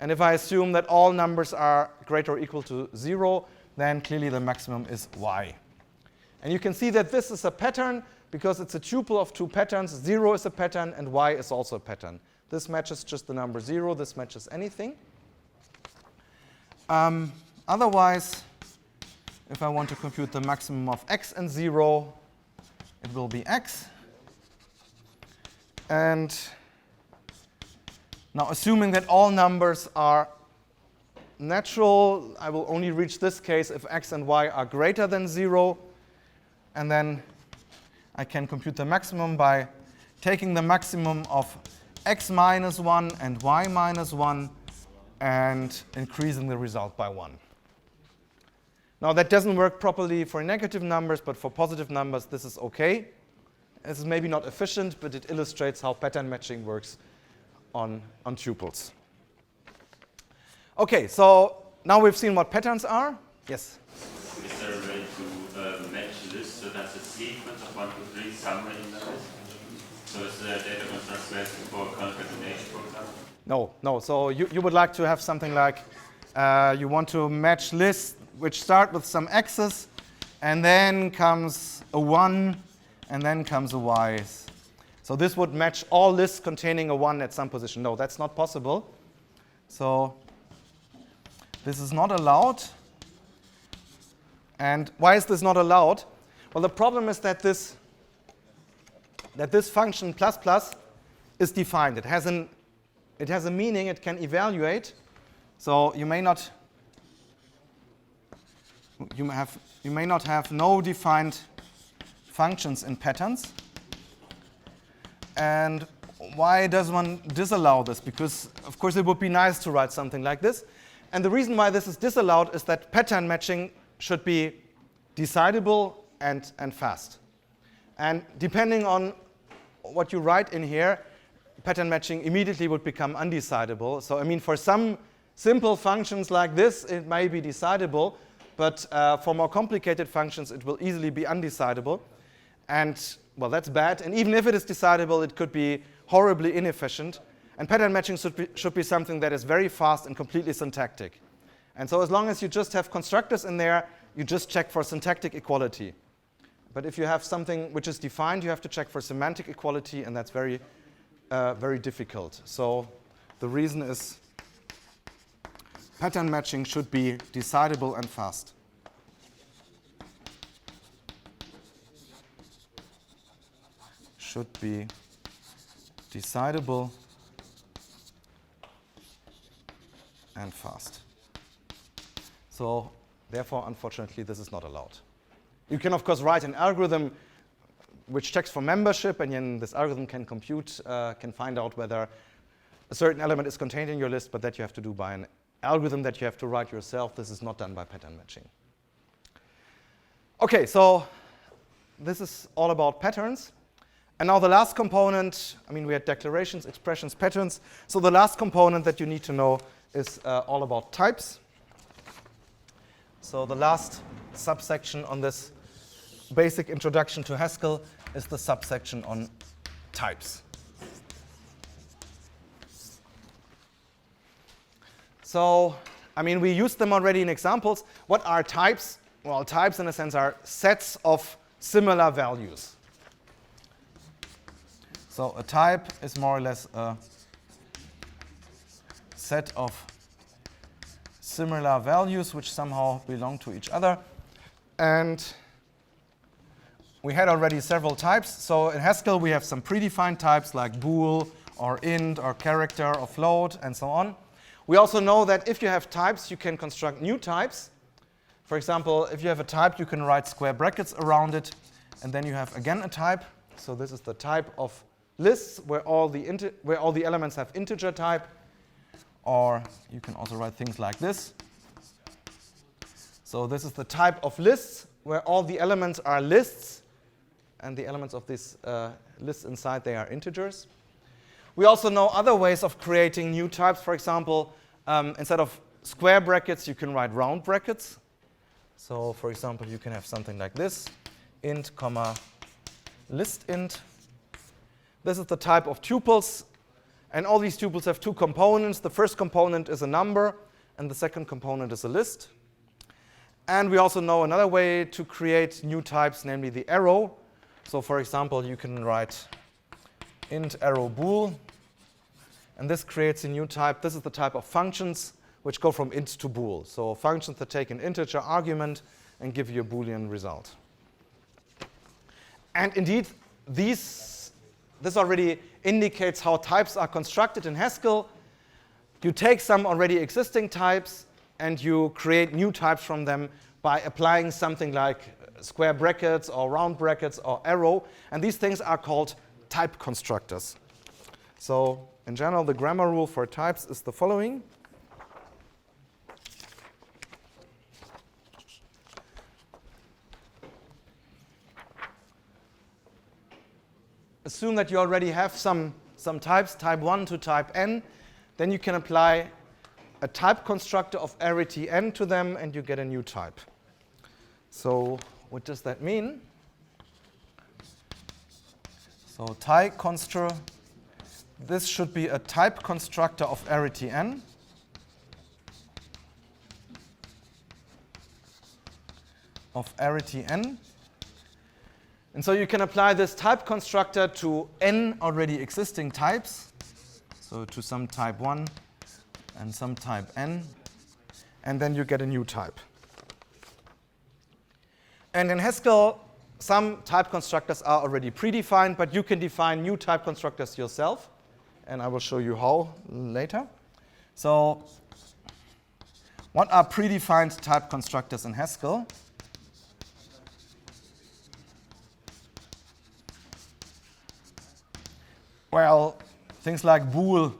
and if I assume that all numbers are greater or equal to 0, then clearly the maximum is y. And you can see that this is a pattern because it's a tuple of two patterns. 0 is a pattern, and y is also a pattern. This matches just the number 0. This matches anything. Otherwise, if I want to compute the maximum of x and 0, it will be x. And now, assuming that all numbers are natural, I will only reach this case if x and y are greater than 0. And then I can compute the maximum by taking the maximum of x minus 1 and y minus 1 and increasing the result by 1. Now, that doesn't work properly for negative numbers, but for positive numbers, this is OK. This is maybe not efficient, but it illustrates how pattern matching works on tuples. OK, so now we've seen what patterns are. Yes? Is there a way to match this so that's a sequence of 1, 2, 3 somewhere in the list? So is the data constructor for concatenation, for example? No. So you would like to have something like you want to match lists which start with some x's, and then comes a 1, and then comes a y. So this would match all lists containing a 1 at some position. No, that's not possible. So this is not allowed. And why is this not allowed? Well, the problem is that this function plus plus is defined. It has a meaning. It can evaluate. So you may not have no defined functions in patterns. And why does one disallow this? Because, of course, it would be nice to write something like this. And the reason why this is disallowed is that pattern matching should be decidable and fast. And depending on what you write in here, pattern matching immediately would become undecidable. So, I mean, for some simple functions like this, it may be decidable. But for more complicated functions, it will easily be undecidable. And, well, that's bad. And even if it is decidable, it could be horribly inefficient. And pattern matching should be something that is very fast and completely syntactic. And so as long as you just have constructors in there, you just check for syntactic equality. But if you have something which is defined, you have to check for semantic equality, and that's very, very difficult. So the reason is pattern matching should be decidable and fast. Should be decidable and fast. So therefore, unfortunately, this is not allowed. You can, of course, write an algorithm which checks for membership, and then this algorithm can compute, can find out whether a certain element is contained in your list, but that you have to do by an algorithm that you have to write yourself. This is not done by pattern matching. OK, so this is all about patterns. And now the last component, I mean, we had declarations, expressions, patterns. So the last component that you need to know is all about types. So the last subsection on this basic introduction to Haskell is the subsection on types. So, I mean, we used them already in examples. What are types? Well, types, in a sense, are sets of similar values. So a type is more or less a set of similar values which somehow belong to each other. And we had already several types. So in Haskell, we have some predefined types like bool or int or character or float and so on. We also know that if you have types, you can construct new types. For example, if you have a type, you can write square brackets around it, and then you have again a type. So this is the type of lists where all the elements have integer type. Or you can also write things like this. So this is the type of lists where all the elements are lists, and the elements of this list inside, they are integers. We also know other ways of creating new types. For example, instead of square brackets, you can write round brackets. So for example, you can have something like this, int, comma, list int. This is the type of tuples. And all these tuples have two components. The first component is a number, and the second component is a list. And we also know another way to create new types, namely the arrow. So for example, you can write int arrow bool, and this creates a new type. This is the type of functions which go from int to bool. So functions that take an integer argument and give you a Boolean result. And indeed, this already indicates how types are constructed in Haskell. You take some already existing types and you create new types from them by applying something like square brackets or round brackets or arrow. And these things are called type constructors. So in general, the grammar rule for types is the following. Assume that you already have some types, type 1 to type n. Then you can apply a type constructor of arity n to them, and you get a new type. So what does that mean? So type constructor, this should be a type constructor of arity n. Of arity n. And so you can apply this type constructor to n already existing types. So to some type 1 and some type n. And then you get a new type. And in Haskell, some type constructors are already predefined, but you can define new type constructors yourself. And I will show you how later. So what are predefined type constructors in Haskell? Well, things like bool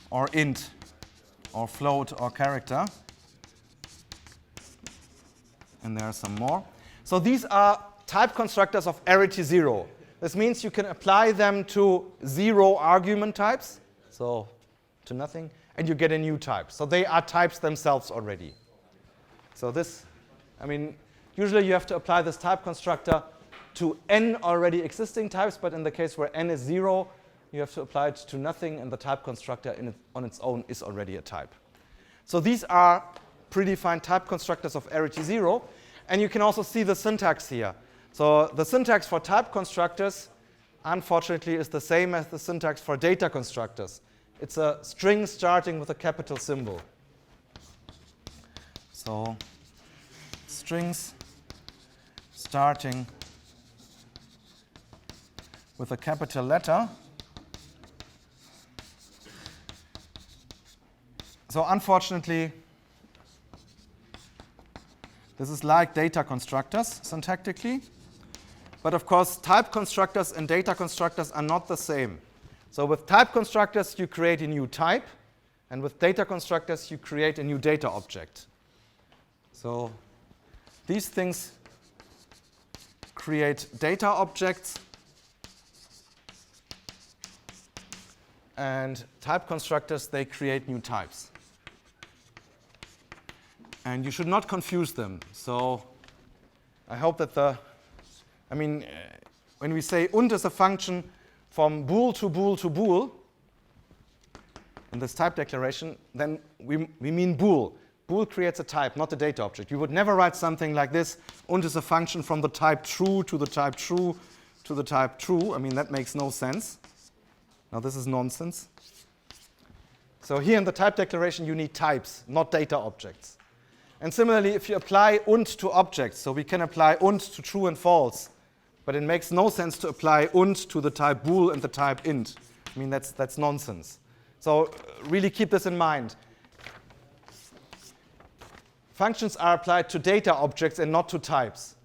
or int or float or character. And there are some more. So these are type constructors of arity 0. This means you can apply them to 0 argument types, so to nothing, and you get a new type. So they are types themselves already. So this, usually you have to apply this type constructor to n already existing types, but in the case where n is 0, you have to apply it to nothing, and the type constructor on its own is already a type. So these are predefined type constructors of arity 0. And you can also see the syntax here. So the syntax for type constructors, unfortunately, is the same as the syntax for data constructors. It's a string starting with a capital symbol. So strings starting with a capital letter. So unfortunately, this is like data constructors syntactically. But of course, type constructors and data constructors are not the same. So with type constructors, you create a new type. And with data constructors, you create a new data object. So these things create data objects. And type constructors, they create new types. And you should not confuse them. So I hope that when we say und is a function from bool to bool to bool in this type declaration, then we mean bool. Bool creates a type, not a data object. You would never write something like this, und is a function from the type true to the type true to the type true. That makes no sense. Now this is nonsense. So here in the type declaration, you need types, not data objects. And similarly, if you apply und to objects, so we can apply und to true and false, but it makes no sense to apply und to the type bool and the type int. That's nonsense. So really keep this in mind. functions are applied to data objects and not to types.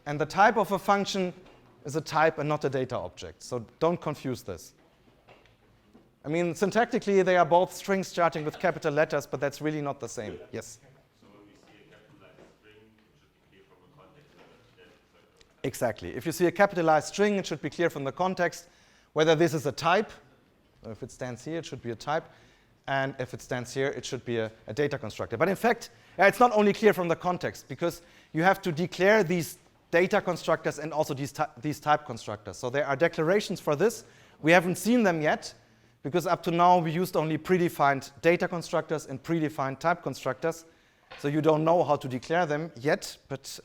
And the type of a function is a type and not a data object. So don't confuse this. I mean, syntactically, they are both strings starting with capital letters, but that's really not the same. Yes? So when we see a capitalized string, it should be clear from the context whether that is a Exactly. If you see a capitalized string, it should be clear from the context whether this is a type. So if it stands here, it should be a type. And if it stands here, it should be a data constructor. But in fact, it's not only clear from the context, because you have to declare these data constructors and also these type constructors. So there are declarations for this. We haven't seen them yet, because up to now we used only predefined data constructors and predefined type constructors. So you don't know how to declare them yet, but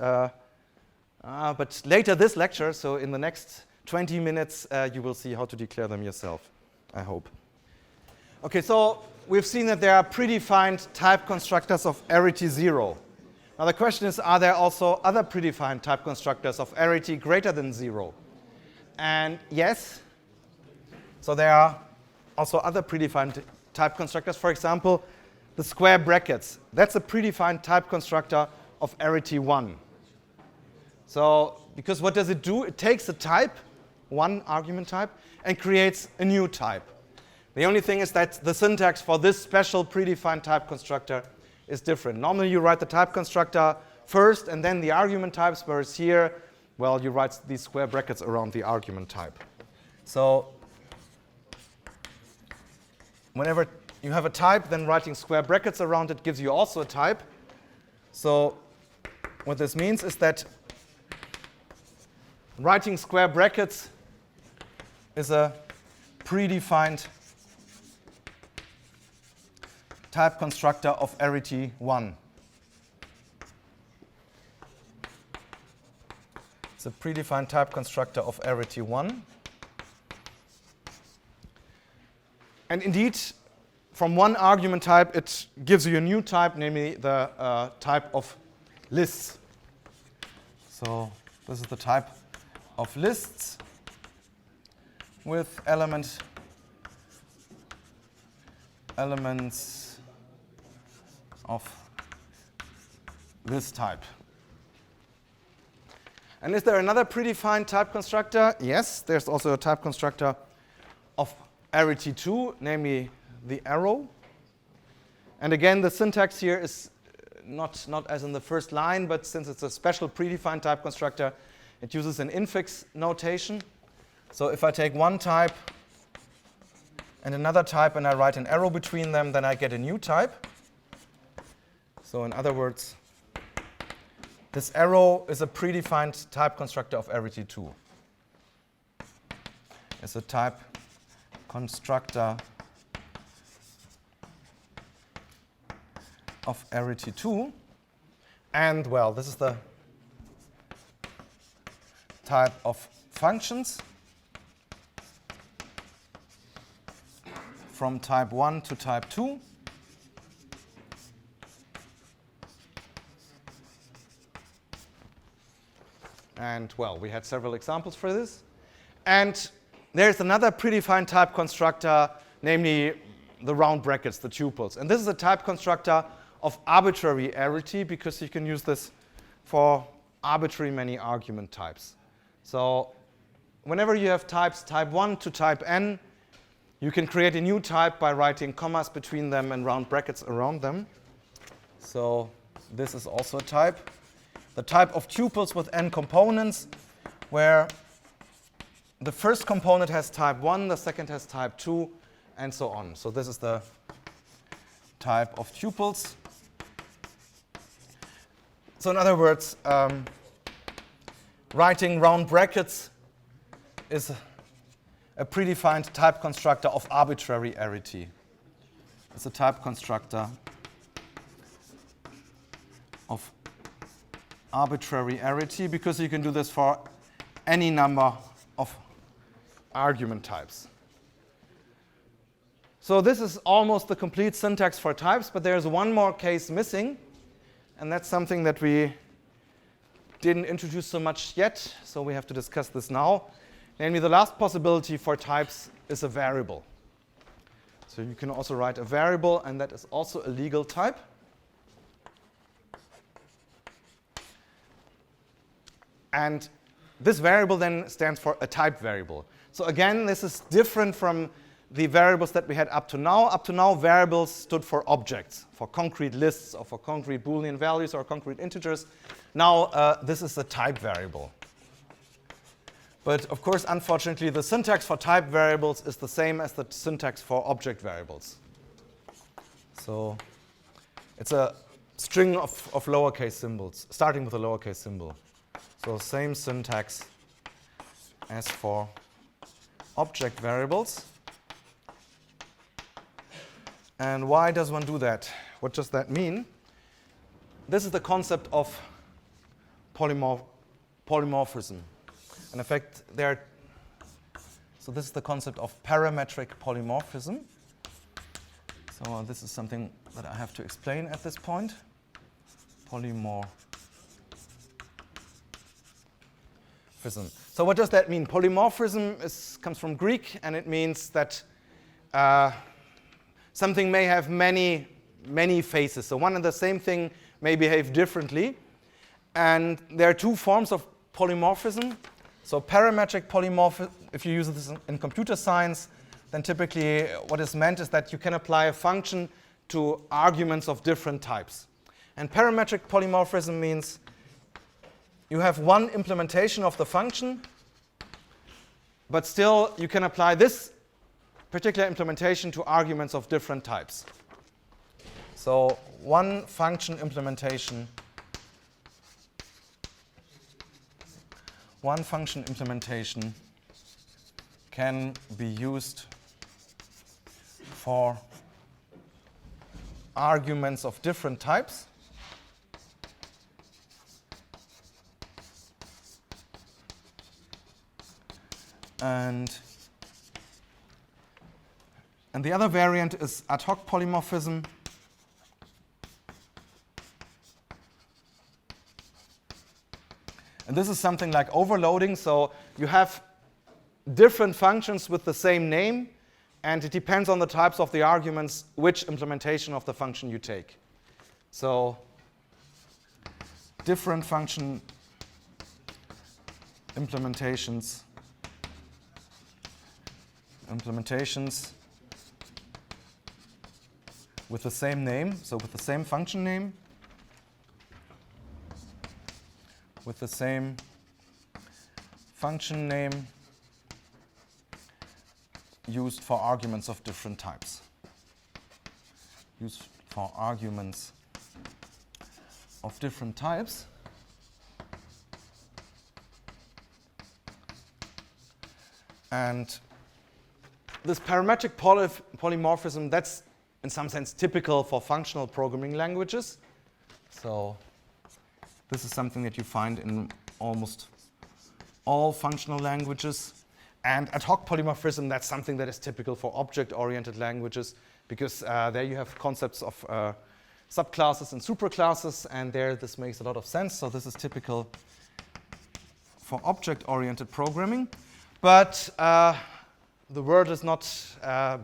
later this lecture, so in the next 20 minutes, you will see how to declare them yourself, I hope. Okay, so we've seen that there are predefined type constructors of arity 0. Now the question is, are there also other predefined type constructors of arity greater than 0? And yes, so there are also other predefined type constructors. For example, the square brackets. That's a predefined type constructor of arity 1. So, because what does it do? It takes a type, one argument type, and creates a new type. The only thing is that the syntax for this special predefined type constructor is different. Normally you write the type constructor first and then the argument types, whereas here, well, you write these square brackets around the argument type. So whenever you have a type, then writing square brackets around it gives you also a type. So what this means is that writing square brackets is a predefined type constructor of arity 1. It's a predefined type constructor of arity 1. And indeed, from one argument type, it gives you a new type, namely the type of lists. So this is the type of lists with elements of this type. And is there another predefined type constructor? Yes, there's also a type constructor of arity 2, namely the arrow. And again, the syntax here is not as in the first line, but since it's a special predefined type constructor, it uses an infix notation. So if I take one type and another type and I write an arrow between them, then I get a new type. So in other words, this arrow is a predefined type constructor of arity 2. It's a type constructor of arity 2. And, well, this is the type of functions from type 1 to type 2. And, well, we had several examples for this. And there's another predefined type constructor, namely the round brackets, the tuples. And this is a type constructor of arbitrary arity, because you can use this for arbitrary many argument types. So whenever you have types type 1 to type n, you can create a new type by writing commas between them and round brackets around them. So this is also a type. The type of tuples with n components, where the first component has type 1, the second has type 2, and so on. So this is the type of tuples. So in other words, writing round brackets is a predefined type constructor of arbitrary arity. It's a type constructor of arbitrary arity, because you can do this for any number of argument types. So this is almost the complete syntax for types, but there's one more case missing, and that's something that we didn't introduce so much yet, so we have to discuss this now. Namely, the last possibility for types is a variable. So you can also write a variable, and that is also a legal type. And this variable then stands for a type variable. So again, this is different from the variables that we had up to now. Up to now, variables stood for objects, for concrete lists or for concrete Boolean values or concrete integers. Now, this is a type variable. But of course, unfortunately, the syntax for type variables is the same as the syntax for object variables. So it's a string of lowercase symbols, starting with a lowercase symbol. So same syntax as for object variables. And why does one do that? What does that mean? This is the concept of polymorphism. And in fact, so this is the concept of parametric polymorphism. So this is something that I have to explain at this point. Polymorphism. So what does that mean? Polymorphism comes from Greek, and it means that something may have many faces. So one and the same thing may behave differently. And there are two forms of polymorphism. So parametric polymorphism, if you use this in computer science, then typically what is meant is that you can apply a function to arguments of different types. And parametric polymorphism means you have one implementation of the function, but still you can apply this particular implementation to arguments of different types. So one function implementation can be used for arguments of different types. And the other variant is ad hoc polymorphism. And this is something like overloading. So you have different functions with the same name, and it depends on the types of the arguments which implementation of the function you take. So different function implementations with the same name, so with the same function name, used for arguments of different types. And this parametric polymorphism, that's in some sense typical for functional programming languages. So this is something that you find in almost all functional languages. And ad hoc polymorphism, that's something that is typical for object-oriented languages, because there you have concepts of subclasses and superclasses, and there this makes a lot of sense. So this is typical for object-oriented programming. But the world is not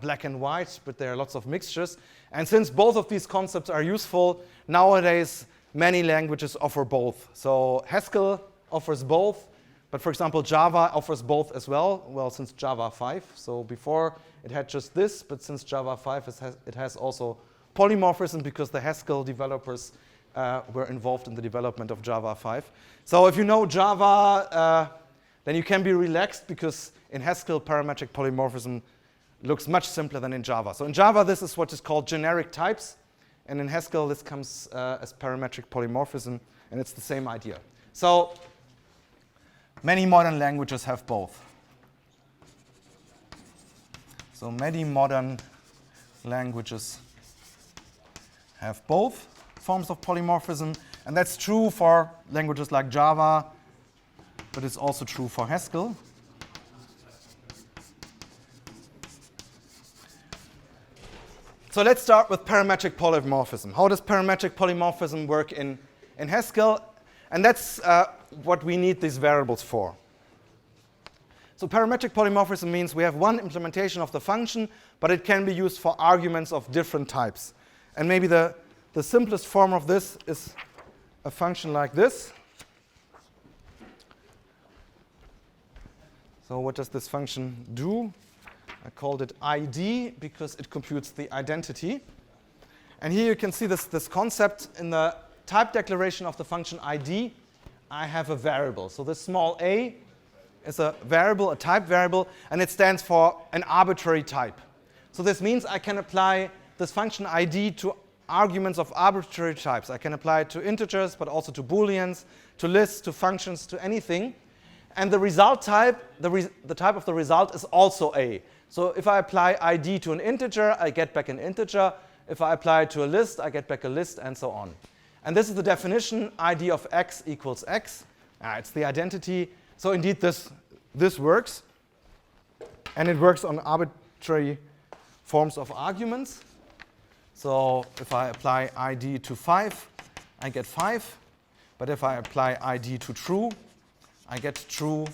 black and white, but there are lots of mixtures. And since both of these concepts are useful, nowadays many languages offer both. So Haskell offers both, but for example, Java offers both as well. Well, since Java 5. So before it had just this, but since Java 5, it has also polymorphism because the Haskell developers were involved in the development of Java 5. So if you know Java, then you can be relaxed because in Haskell, parametric polymorphism looks much simpler than in Java. So in Java, this is what is called generic types. And in Haskell, this comes as parametric polymorphism, and it's the same idea. So many modern languages have both. So many modern languages have both forms of polymorphism. And that's true for languages like Java, but it's also true for Haskell. So let's start with parametric polymorphism. How does parametric polymorphism work in Haskell? And that's what we need these variables for. So parametric polymorphism means we have one implementation of the function, but it can be used for arguments of different types. And maybe the simplest form of this is a function like this. So what does this function do? I called it ID because it computes the identity. And here you can see this concept in the type declaration of the function ID. I have a variable. So this small a is a variable, a type variable, and it stands for an arbitrary type. So this means I can apply this function ID to arguments of arbitrary types. I can apply it to integers, but also to booleans, to lists, to functions, to anything. And the result type, the type of the result is also a. So if I apply ID to an integer, I get back an integer. If I apply it to a list, I get back a list, and so on. And this is the definition, ID of x equals x. It's the identity. So indeed, this works. And it works on arbitrary forms of arguments. So if I apply ID to 5, I get 5. But if I apply ID to true, I get true.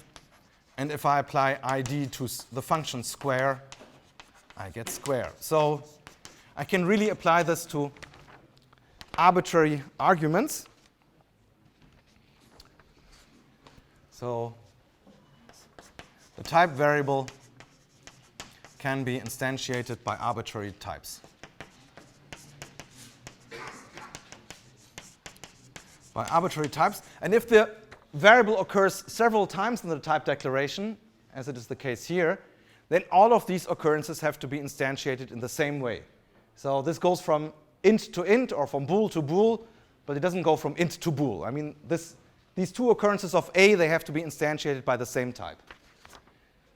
And if I apply ID to the function square, I get square. So I can really apply this to arbitrary arguments. So the type variable can be instantiated by arbitrary types. By arbitrary types. And if the variable occurs several times in the type declaration, as it is the case here, then all of these occurrences have to be instantiated in the same way. So this goes from int to int or from bool to bool, but it doesn't go from int to bool. I mean, these two occurrences of a, they have to be instantiated by the same type.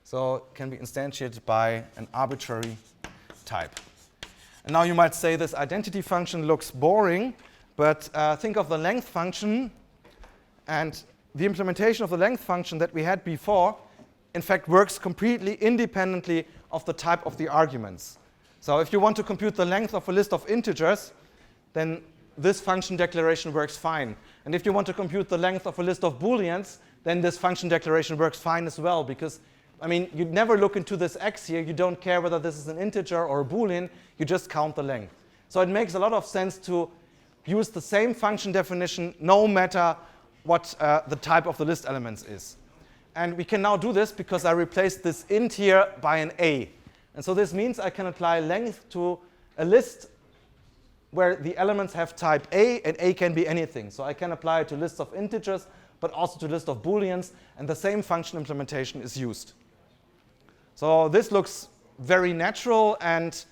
So it can be instantiated by an arbitrary type. And now you might say this identity function looks boring, but think of the length function, and the implementation of the length function that we had before, in fact, works completely independently of the type of the arguments. So if you want to compute the length of a list of integers, then this function declaration works fine. And if you want to compute the length of a list of booleans, then this function declaration works fine as well, because I mean, you never look into this x here. You don't care whether this is an integer or a boolean. You just count the length. So it makes a lot of sense to use the same function definition no matter what the type of the list elements is. And we can now do this because I replaced this int here by an a. And so this means I can apply length to a list where the elements have type a, and a can be anything. So I can apply it to lists of integers, but also to lists of booleans, and the same function implementation is used. So this looks very natural, and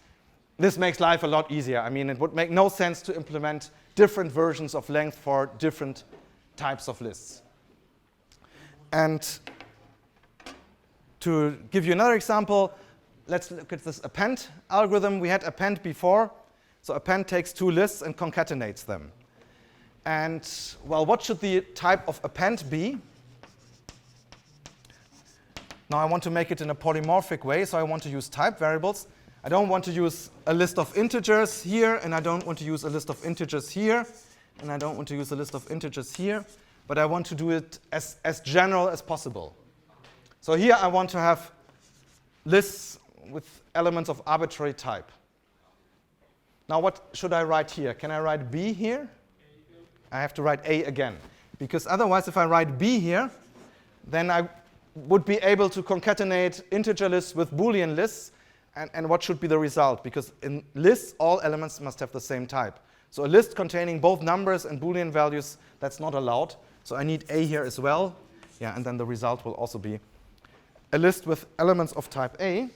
this makes life a lot easier. I mean, it would make no sense to implement different versions of length for different types of lists. And to give you another example, let's look at this append algorithm. We had append before. So append takes two lists and concatenates them. And, well, what should the type of append be? Now I want to make it in a polymorphic way, so I want to use type variables. I don't want to use a list of integers here, and I don't want to use a list of integers here, and I don't want to use a list of integers here, but I want to do it as general as possible. So here I want to have lists with elements of arbitrary type. Now what should I write here? Can I write B here? I have to write A again, because otherwise if I write B here, then I would be able to concatenate integer lists with Boolean lists, and what should be the result? Because in lists, all elements must have the same type. So a list containing both numbers and Boolean values, that's not allowed. So I need A here as well. Yeah, and then the result will also be a list with elements of type A.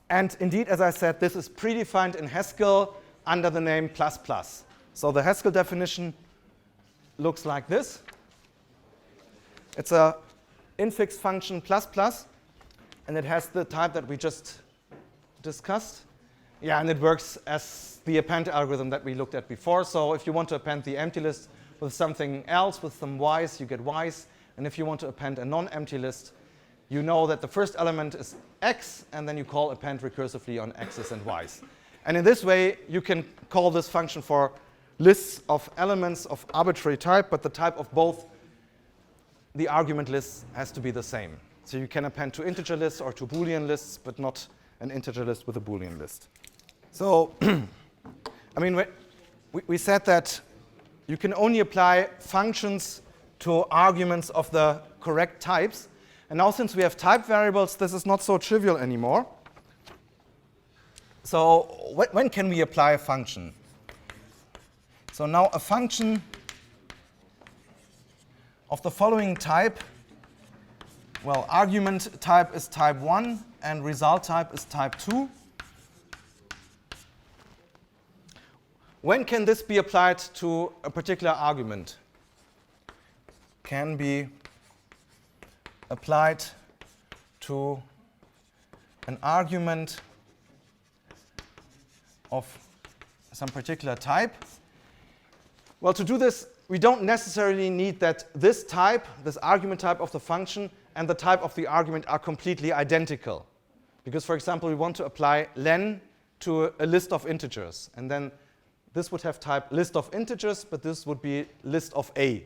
And indeed, as I said, this is predefined in Haskell under the name ++. So the Haskell definition looks like this. It's a infix function ++, and it has the type that we just discussed. Yeah, and it works as the append algorithm that we looked at before. So if you want to append the empty list with something else, with some y's, you get y's. And if you want to append a non-empty list, you know that the first element is x, and then you call append recursively on x's and y's. And in this way, you can call this function for lists of elements of arbitrary type, but the type of both the argument lists has to be the same. So you can append to integer lists or to Boolean lists, but not an integer list with a Boolean list. So, I mean, we said that you can only apply functions to arguments of the correct types. And now since we have type variables, this is not so trivial anymore. So when can we apply a function? So now a function of the following type, well, argument type is type 1 and result type is type 2. When can this be applied to a particular argument? Can be applied to an argument of some particular type. Well, to do this, we don't necessarily need that this type, this argument type of the function, and the type of the argument are completely identical. Because, for example, we want to apply len to a list of integers. And then this would have type list of integers, but this would be list of A.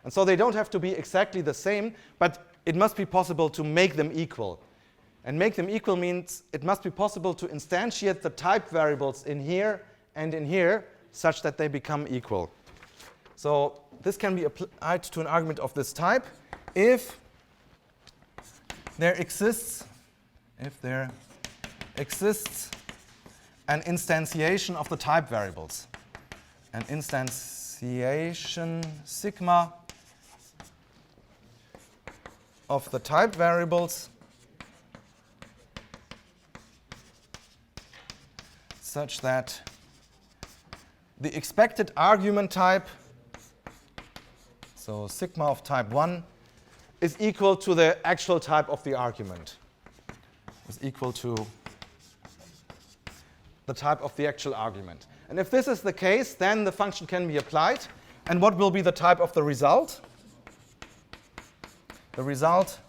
And so they don't have to be exactly the same, but it must be possible to make them equal. And make them equal means it must be possible to instantiate the type variables in here and in here such that they become equal. So this can be applied to an argument of this type if there exists an instantiation of the type variables. An instantiation sigma of the type variables such that the expected argument type, so sigma of type 1, is equal to the actual type of the argument, is equal to the type of the actual argument. And if this is the case, then the function can be applied. And what will be the type of the result? The result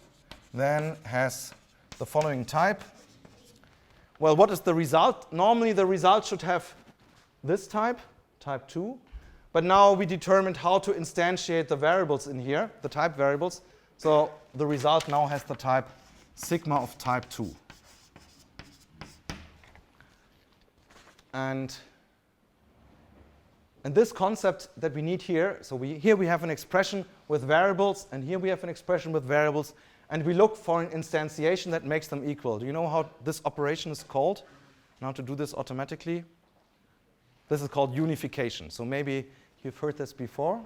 then has the following type. Well, what is the result? Normally, the result should have this type, type 2. But now we determined how to instantiate the variables in here, the type variables. So the result now has the type sigma of type 2. And this concept that we need here, so here we have an expression with variables, and here we have an expression with variables, and we look for an instantiation that makes them equal. Do you know how this operation is called? Now to do this automatically? This is called unification. So maybe you've heard this before.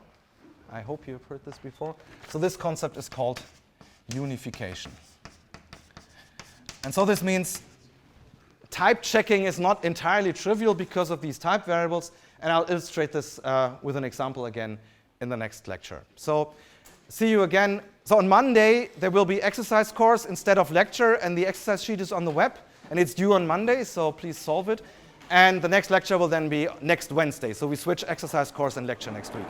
I hope you've heard this before. So this concept is called unification. And so this means type checking is not entirely trivial because of these type variables, and I'll illustrate this with an example again in the next lecture. So see you again. So on Monday, there will be exercise course instead of lecture, and the exercise sheet is on the web, and it's due on Monday, so please solve it. And the next lecture will then be next Wednesday. So we switch exercise course and lecture next week.